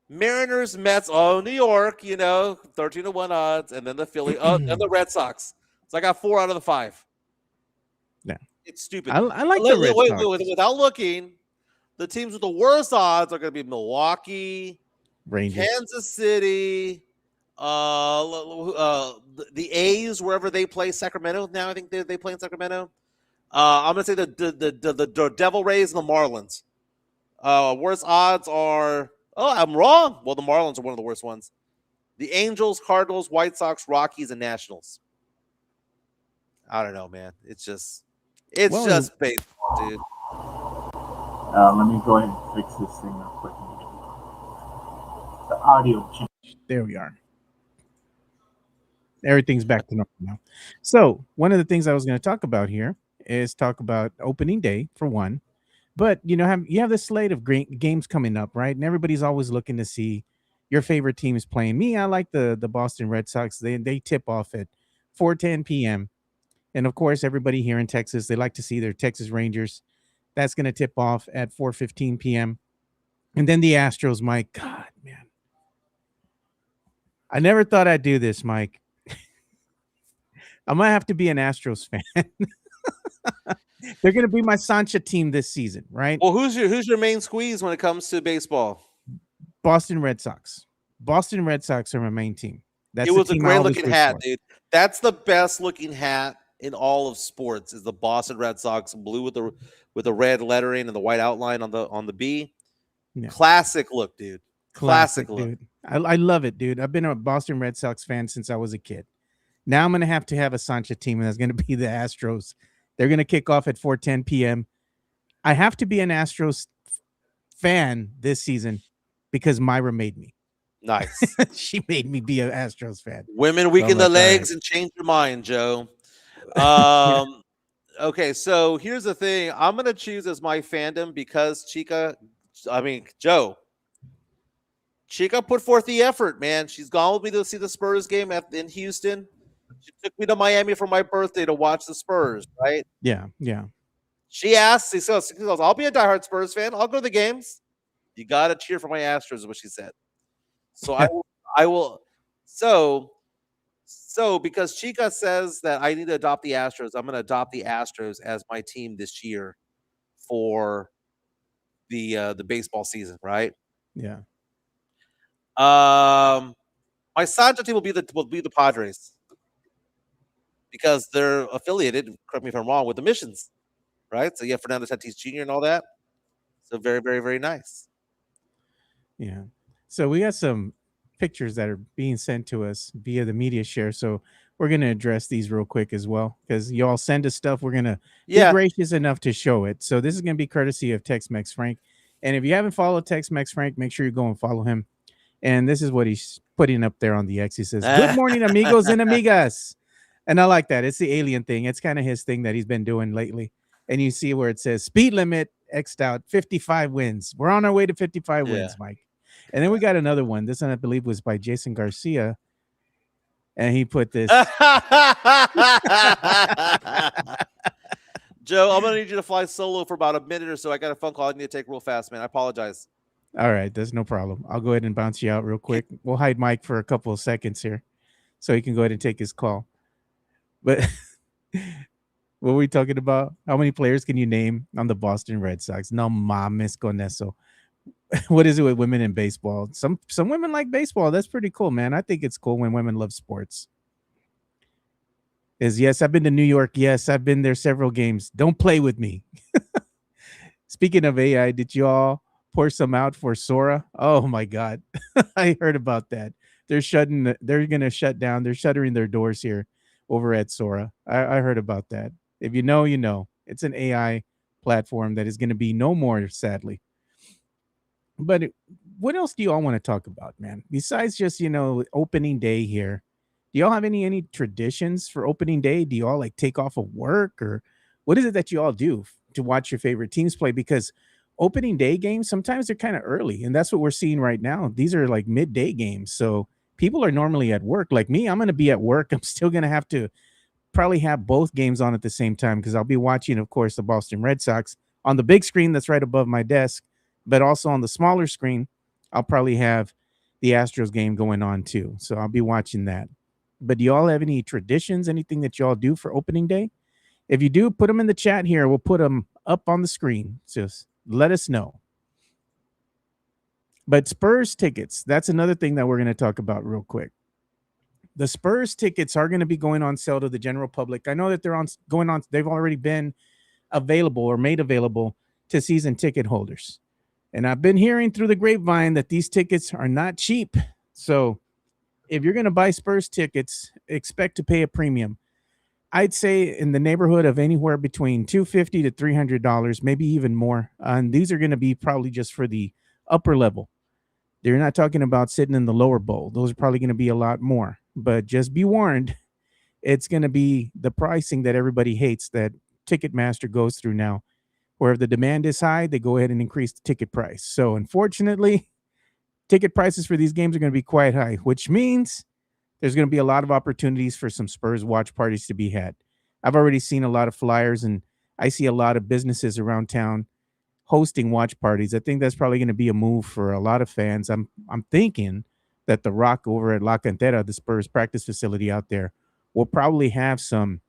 Mariners, Mets, New York, 13-1 odds. And then the Philly, and the Red Sox. So I got 4 out of the 5. Yeah. It's stupid. I like the Red Sox. Without looking, the teams with the worst odds are going to be Milwaukee, Rangers, Kansas City, the A's, wherever they play, Sacramento. Now I think they play in Sacramento. I'm going to say the Devil Rays and the Marlins. Worst odds are, I'm wrong. Well, the Marlins are one of the worst ones. The Angels, Cardinals, White Sox, Rockies, and Nationals. I don't know, man. It's just baseball, dude. Let me go ahead and fix this thing real quick. The audio change. There we are. Everything's back to normal now. So one of the things I was going to talk about here is talk about opening day for one. But, you have this slate of great games coming up, right? And everybody's always looking to see your favorite team is playing. Me, I like the Boston Red Sox. They tip off at 4:10 p.m. And, of course, everybody here in Texas, they like to see their Texas Rangers. That's going to tip off at 4:15 p.m. And then the Astros, Mike. God, man. I never thought I'd do this, Mike. I might have to be an Astros fan. They're going to be my Sancha team this season, right? Well, who's your main squeeze when it comes to baseball? Boston Red Sox. Boston Red Sox are my main team. It was a great looking hat, dude. That's the best looking hat in all of sports. Is the Boston Red Sox blue with the red lettering and the white outline on the B. Yeah. Classic look, dude. Classic look. Dude. I love it, dude. I've been a Boston Red Sox fan since I was a kid. Now I'm going to have a Sancha team, and that's going to be the Astros. They're going to kick off at 4:10 p.m. I have to be an Astros fan this season because Myra made me. Nice. She made me be an Astros fan. Women So weaken I'm the like, all legs right. and change your mind, Joe. Okay, so here's the thing. I'm gonna choose as my fandom because Joe. Chica put forth the effort, man. She's gone with me to see the Spurs game in Houston. She took me to Miami for my birthday to watch the Spurs, right? Yeah. She asked, she goes, I'll be a diehard Spurs fan. I'll go to the games. You got to cheer for my Astros, is what she said. So I will. So because Chica says that I need to adopt the Astros, I'm going to adopt the Astros as my team this year for the baseball season, right? Yeah. My Sancho team will be the Padres because they're affiliated. Correct me if I'm wrong with the Missions, right? So you have Fernando Tatis Jr. and all that. So very, very, very nice. Yeah. So we got some pictures that are being sent to us via the media share. So we're going to address these real quick as well because you all send us stuff. We're going to be gracious enough to show it. So this is going to be courtesy of Tex-Mex Frank. And if you haven't followed Tex-Mex Frank, make sure you go and follow him. And this is what he's putting up there on the X. He says, "Good morning, amigos and amigas." And I like that. It's the alien thing. It's kind of his thing that he's been doing lately. And you see where it says speed limit X'd out, 55 wins. We're on our way to 55 wins, Mike. And then we got another one. This one, I believe, was by Jason Garcia. And he put this. Joe, I'm going to need you to fly solo for about a minute or so. I got a phone call I need to take real fast, man. I apologize. All right. That's no problem. I'll go ahead and bounce you out real quick. We'll hide Mike for a couple of seconds here so he can go ahead and take his call. But what were we talking about? How many players can you name on the Boston Red Sox? No mames con eso. What is it with women in baseball? Some women like baseball. That's pretty cool, man. I think it's cool when women love sports. Yes, I've been to New York. Yes, I've been there several games. Don't play with me. Speaking of AI, did you all pour some out for Sora? Oh my God. I heard about that. They're going to shut down. They're shuttering their doors here over at Sora. I heard about that. If you know, you know. It's an AI platform that is going to be no more, sadly. But what else do you all want to talk about, man? Besides just, opening day here. Do y'all have any traditions for opening day? Do you all like take off of work, or what is it that you all do to watch your favorite teams play? Because opening day games, sometimes they're kind of early, and that's what we're seeing right now. These are like midday games. So people are normally at work. Like me, I'm going to be at work. I'm still going to have to probably have both games on at the same time because I'll be watching, of course, the Boston Red Sox on the big screen that's right above my desk. But also on the smaller screen, I'll probably have the Astros game going on too. So I'll be watching that. But do y'all have any traditions, anything that y'all do for opening day? If you do, put them in the chat here. We'll put them up on the screen. Just let us know. But Spurs tickets, that's another thing that we're going to talk about real quick. The Spurs tickets are going to be going on sale to the general public. I know that they've already been available or made available to season ticket holders. And I've been hearing through the grapevine that these tickets are not cheap. So if you're going to buy Spurs tickets, expect to pay a premium. I'd say in the neighborhood of anywhere between $250 to $300, maybe even more. And these are going to be probably just for the upper level. They're not talking about sitting in the lower bowl. Those are probably going to be a lot more. But just be warned, it's going to be the pricing that everybody hates that Ticketmaster goes through now. Where if the demand is high, they go ahead and increase the ticket price. So unfortunately, ticket prices for these games are going to be quite high, which means there's going to be a lot of opportunities for some Spurs watch parties to be had. I've already seen a lot of flyers, and I see a lot of businesses around town hosting watch parties. I think that's probably going to be a move for a lot of fans. I'm thinking that the Rock over at La Cantera, the Spurs practice facility out there, will probably have some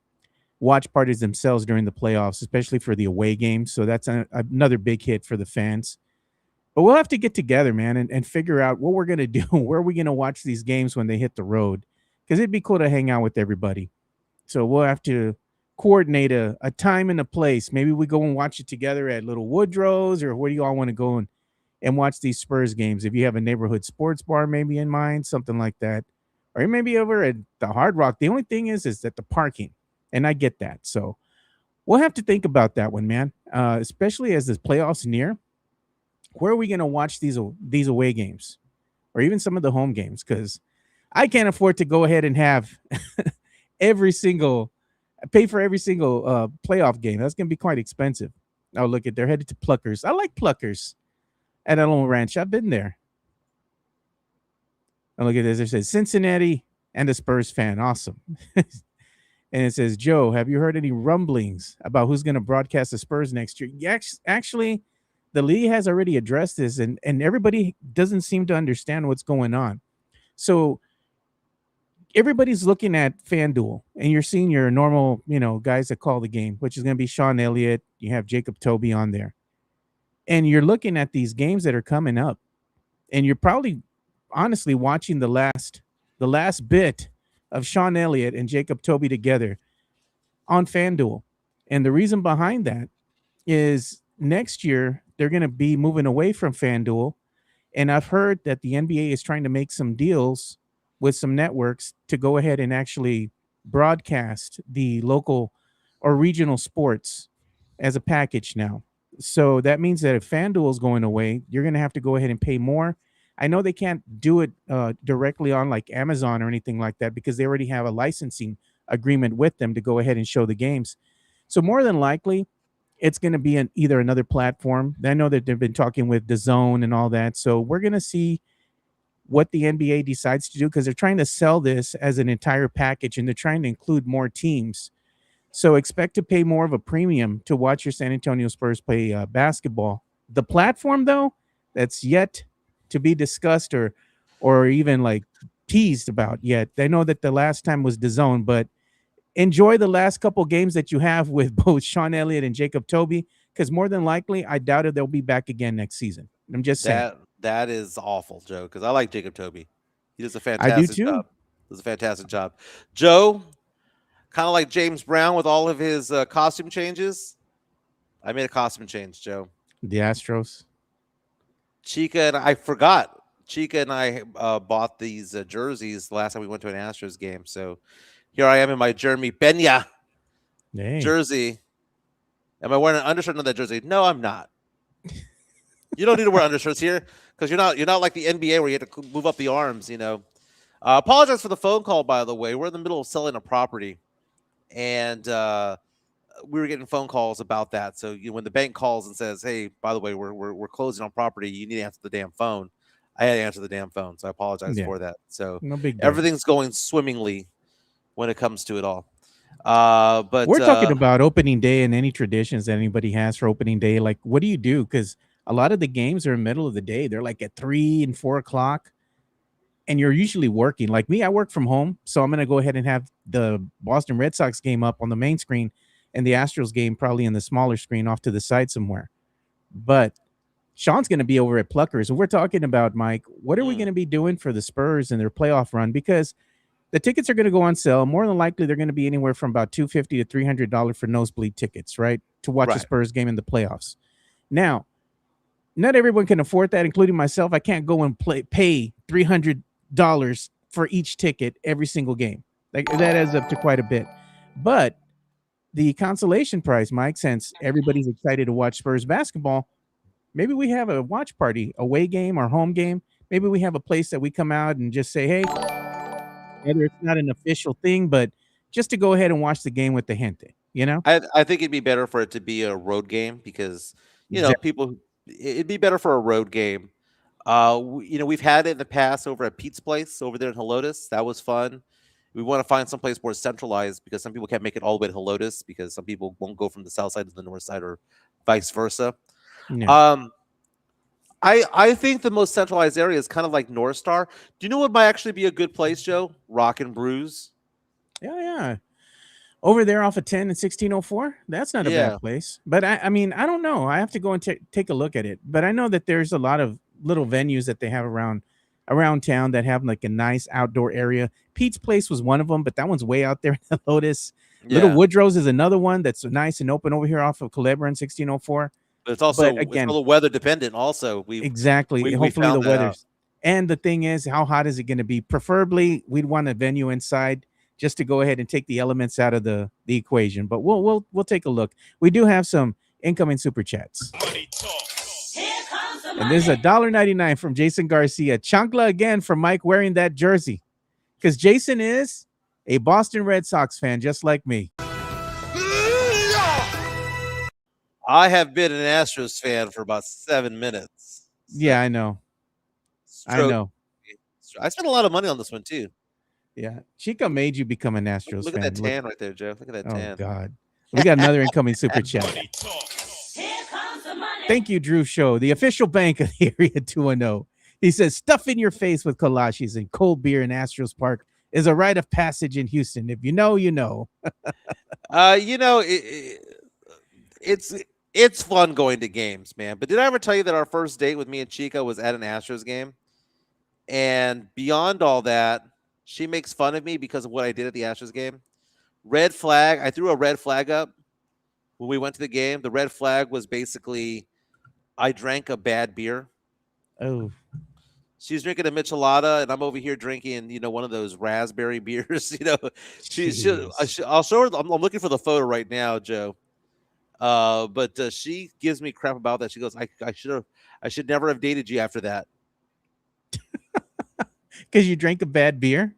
watch parties themselves during the playoffs, especially for the away games. So that's another big hit for the fans. But we'll have to get together, man, and figure out what we're going to do. Where are we going to watch these games when they hit the road? Because it'd be cool to hang out with everybody. So we'll have to coordinate a time and a place. Maybe we go and watch it together at Little Woodrow's, or where do you all want to go and watch these Spurs games? If you have a neighborhood sports bar maybe in mind, something like that. Or maybe over at the Hard Rock. The only thing is that the parking. And I get that. So we'll have to think about that one, man. especially as the playoffs near. Where are we going to watch these away games, or even some of the home games? Because I can't afford to go ahead and have every single pay for every single playoff game. That's going to be quite expensive. Oh, look at they're headed to Pluckers. I like Pluckers at Alone Ranch. I've been there. And look at this. It says Cincinnati and a Spurs fan. Awesome. And it says, Joe, have you heard any rumblings about who's going to broadcast the Spurs next year? Actually, the league has already addressed this, and everybody doesn't seem to understand what's going on. So everybody's looking at FanDuel, and you're seeing your normal, guys that call the game, which is going to be Sean Elliott. You have Jacob Toby on there. And you're looking at these games that are coming up, and you're probably honestly watching the last bit of Sean Elliott and Jacob Toby together on FanDuel. And the reason behind that is next year they're going to be moving away from FanDuel. And I've heard that the NBA is trying to make some deals with some networks to go ahead and actually broadcast the local or regional sports as a package now. So that means that if FanDuel is going away, you're going to have to go ahead and pay more. I know they can't do it directly on like Amazon or anything like that because they already have a licensing agreement with them to go ahead and show the games. So more than likely, it's going to be either another platform. I know that they've been talking with DAZN and all that. So we're going to see what the NBA decides to do because they're trying to sell this as an entire package and they're trying to include more teams. So expect to pay more of a premium to watch your San Antonio Spurs play basketball. The platform, though, that's yet to be discussed or even like teased about yet. I know that the last time was DAZN, but enjoy the last couple games that you have with both Sean Elliott and Jacob Toby, because more than likely, I doubt if they'll be back again next season. I'm just saying. That is awful, Joe, because I like Jacob Toby. He does a fantastic job. Does a fantastic job. Joe, kind of like James Brown with all of his costume changes. I made a costume change, Joe. The Astros. Chica and I bought these jerseys last time we went to an Astros game. So here I am in my Jeremy Pena jersey. Am I wearing an undershirt on that jersey? No, I'm not. You don't need to wear undershirts here because you're not like the NBA where you have to move up the arms. Apologize for the phone call, by the way. We're in the middle of selling a property, and we were getting phone calls about that. So when the bank calls and says, "Hey, by the way, we're closing on property. You need to answer the damn phone." I had to answer the damn phone, so I apologize for that. So no big deal. Everything's going swimmingly when it comes to it all. But we're talking about opening day and any traditions that anybody has for opening day. Like, what do you do? Because a lot of the games are in the middle of the day. They're like at 3 and 4 o'clock. And you're usually working. Like me, I work from home. So I'm going to go ahead and have the Boston Red Sox game up on the main screen and the Astros game probably in the smaller screen off to the side somewhere. But Sean's going to be over at Pluckers. And we're talking about, Mike, what are we going to be doing for the Spurs and their playoff run? Because the tickets are going to go on sale. More than likely, they're going to be anywhere from about $250 to $300 for nosebleed tickets, right? To watch a Spurs game in the playoffs. Now, not everyone can afford that, including myself. I can't go and pay $300 for each ticket every single game. Like that adds up to quite a bit. But the consolation prize, Mike, since everybody's excited to watch Spurs basketball, maybe we have a watch party, away game or home game. Maybe we have a place that we come out and just say, hey, whether it's not an official thing, but just to go ahead and watch the game with the gente, I think it'd be better for it to be a road game because, it'd be better for a road game. We've had it in the past over at Pete's place over there in Helotes. That was fun. We want to find some place more centralized because some people can't make it all the way to Helotes because some people won't go from the south side to the north side or vice versa. No. I think the most centralized area is kind of like North Star. Do you know what might actually be a good place, Joe? Rock and Brews. Yeah. Over there off of 10 and 1604. That's not a bad place. But I mean, I don't know. I have to go and take a look at it. But I know that there's a lot of little venues that they have around town that have like a nice outdoor area. Pete's place was one of them, but that one's way out there in Lotus. Little Woodrow's is another one that's nice and open over here off of Culebra and 1604. But it's also again, it's a little weather dependent also. Hopefully the weather's. And the thing is, how hot is it going to be? Preferably, we'd want a venue inside just to go ahead and take the elements out of the equation. But we'll take a look. We do have some incoming super chats. Money talk. And there's $1.99 from Jason Garcia. Chancla again from Mike wearing that jersey. Because Jason is a Boston Red Sox fan, just like me. I have been an Astros fan for about 7 minutes. Yeah, I know. I know. I spent a lot of money on this one too. Yeah. Chica made you become an Astros Look fan. at that tan right there, Joe. Look at that tan. Oh, God. We got another incoming super chat. Money talk. Thank you, Drew Show, the official bank of the Area 210. He says, stuff in your face with kolaches and cold beer in Astros Park is a rite of passage in Houston. If you know, you know. It's fun going to games, man. But did I ever tell you that our first date with me and Chica was at an Astros game? And beyond all that, she makes fun of me because of what I did at the Astros game. Red flag. I threw a red flag up when we went to the game. The red flag was basically I drank a bad beer. Oh. She's drinking a Michelada, and I'm over here drinking, one of those raspberry beers. I'll show her. I'm looking for the photo right now, Joe. But she gives me crap about that. She goes, I should never have dated you after that. Because you drank a bad beer?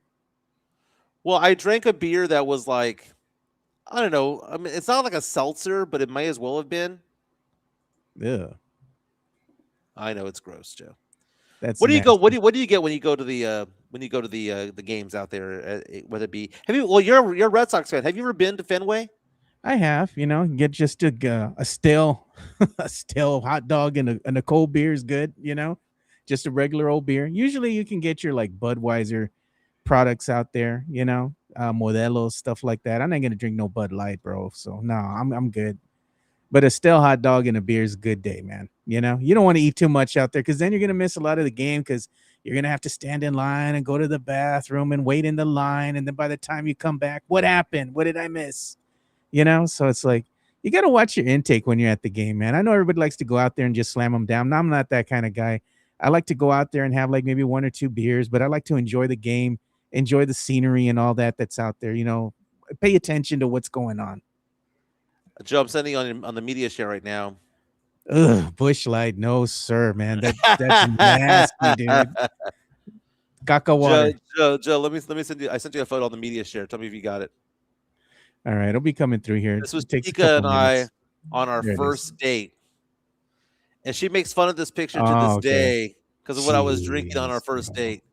Well, I drank a beer that was like, I don't know. I mean, it's not like a seltzer, but it may as well have been. Yeah. I know it's gross, Joe. That's What do you nasty. go? What do you get when you go to the games out there? Whether it be you're a Red Sox fan. Have you ever been to Fenway? I have, get just a stale hot dog and a cold beer is good, just a regular old beer. Usually you can get your like Budweiser products out there, Modelo's, stuff like that. I'm not gonna drink no Bud Light, bro. So no, I'm good. But a stale hot dog and a beer is a good day, man. You don't want to eat too much out there because then you're gonna miss a lot of the game because you're gonna have to stand in line and go to the bathroom and wait in the line, and then by the time you come back, what happened? What did I miss? So it's like you got to watch your intake when you're at the game, man. I know everybody likes to go out there and just slam them down. I'm not that kind of guy. I like to go out there and have like maybe 1 or 2 beers, but I like to enjoy the game, enjoy the scenery and all that's out there. Pay attention to what's going on. Joe, I'm sending you on the media share right now. Ugh, Bush Light, no sir, man. That's nasty, dude. Caca water. Joe, let me send you. I sent you a photo on the media share. Tell me if you got it. All right, it'll be coming through here. This was Takes a Tika couple and I minutes. on our There it first date, and she makes fun of this picture to Oh, this okay. day because of what I was drinking on our Jeez, first bro. date.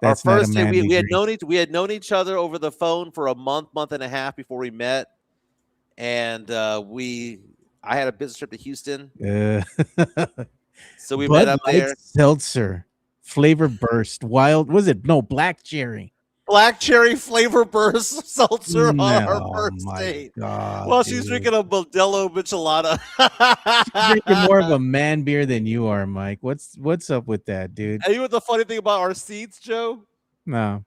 That's Our not a first date, we manly had drink. we had known each other over the phone for a month and a half before we met, and I had a business trip to Houston, so we Bud met up Light there. Seltzer, flavor burst, wild. Was it no black cherry? Black cherry flavor burst seltzer on our No, first my date. God, While she's dude. drinking a Modelo Michelada. She's drinking more of a man beer than you are, Mike. What's up with that, dude? And you know what the funny thing about our seats, Joe? No.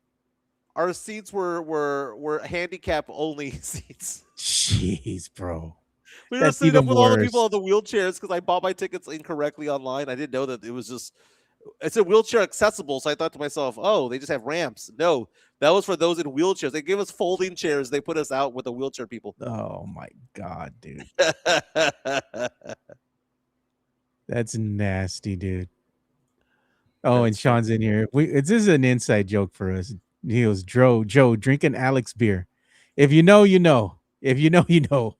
Our seats were handicap only seats. Jeez, bro. We were That's sitting up even with all the worse. people on the wheelchairs because I bought my tickets incorrectly online. I didn't know that it was just it's a wheelchair accessible. So I thought to myself, oh, they just have ramps. No, that was for those in wheelchairs. They gave us folding chairs. They put us out with the wheelchair people. Oh my God, dude. That's nasty, dude. Oh, and Sean's in here. This is an inside joke for us. He goes, Joe, drinking Alex beer. If you know, you know. If you know, you know.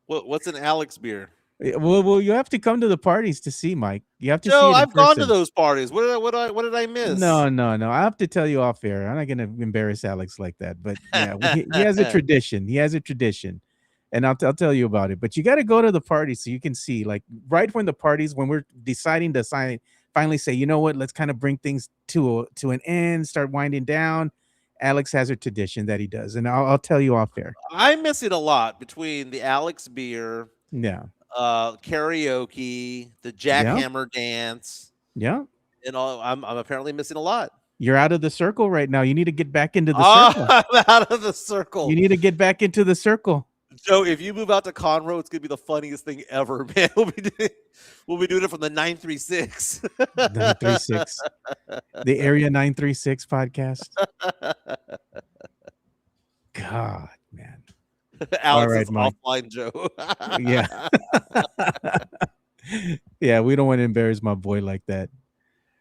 What's an Alex beer? Well, you have to come to the parties to see, Mike. You have to see Joe, it in I've gone to person. those parties. What did I miss? No. I have to tell you off air. I'm not going to embarrass Alex like that. But yeah, he has a tradition. And I'll tell you about it. But you got to go to the party so you can see, like, right when the parties, when we're deciding to finally say, you know what, let's kind of bring things to an end, start winding down. Alex has a tradition that he does, and I'll tell you off air. I'm missing a lot between the Alex beer, Yeah. Karaoke, the jackhammer dance, Yeah. and all. I'm apparently missing a lot. You're out of the circle right now. You need to get back into the circle. I'm out of the circle. You need to get back into the circle. Joe, if you move out to Conroe, it's gonna be the funniest thing ever, man. We'll be doing it from the 936. 936. The Area 936 podcast. God, man. Alex right, is Mike. offline, Joe. Yeah. Yeah, we don't want to embarrass my boy like that.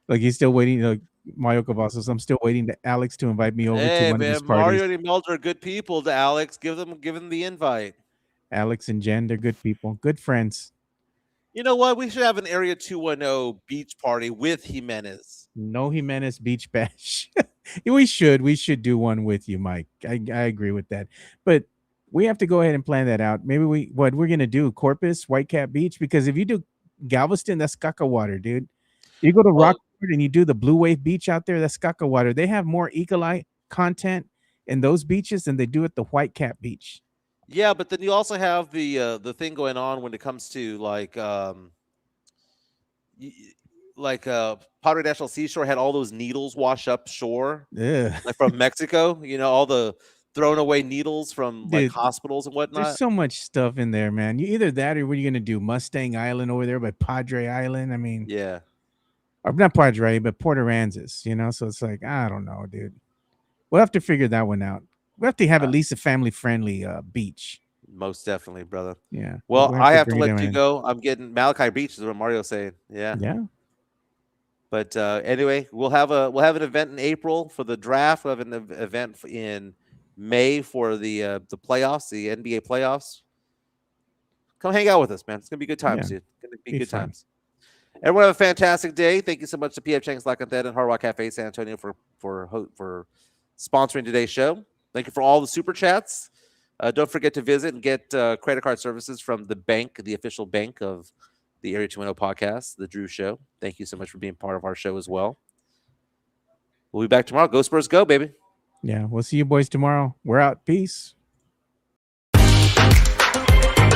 Like he's still waiting. Like Mario Cavazos, I'm still waiting to Alex to invite me over to Hey one of his man, parties. Mario and Imelda are good people. To Alex, give them the invite. Alex and Jen, they're good people, good friends. You know what? We should have an Area 210 beach party with Jimenez. No Jimenez Beach Bash. We should do one with you, Mike. I agree with that. But we have to go ahead and plan that out. Maybe what we're gonna do, Corpus, Whitecap Beach, because if you do Galveston, that's caca water, dude. You go to Rockford and you do the Blue Wave Beach out there, that's caca water. They have more ecolite content in those beaches than they do at the Whitecap Beach. Yeah, but then you also have the thing going on when it comes to Padre National Seashore had all those needles wash up shore, Yeah. like from Mexico. You know, all the thrown away needles from like Dude, hospitals and whatnot. There's so much stuff in there, man. You either that or what are you gonna do? Mustang Island over there by Padre Island. I mean, Yeah. or not Padre, but Port Aransas, you know. So it's like, I don't know, dude. We'll have to figure that one out. We have to have at least a family-friendly beach. Most definitely, brother. Yeah. Well, We'll I have to bring let them you in. go. I'm getting Malachi Beach is what Mario's saying. Yeah. Yeah. But anyway, we'll have an event in April for the draft. We'll have an event in May for the playoffs, the NBA playoffs. Come hang out with us, man. It's gonna be good times, Yeah. dude. It's gonna be good fun. times. Everyone have a fantastic day. Thank you so much to PF Chang's Like That and Hard Rock Cafe San Antonio for sponsoring today's show. Thank you for all the super chats. Don't forget to visit and get credit card services from the bank, the official bank of the Area 210 podcast, The Drew Show. Thank you so much for being part of our show as well. We'll be back tomorrow. Go Spurs, go, baby. Yeah. We'll see you boys tomorrow. We're out. Peace.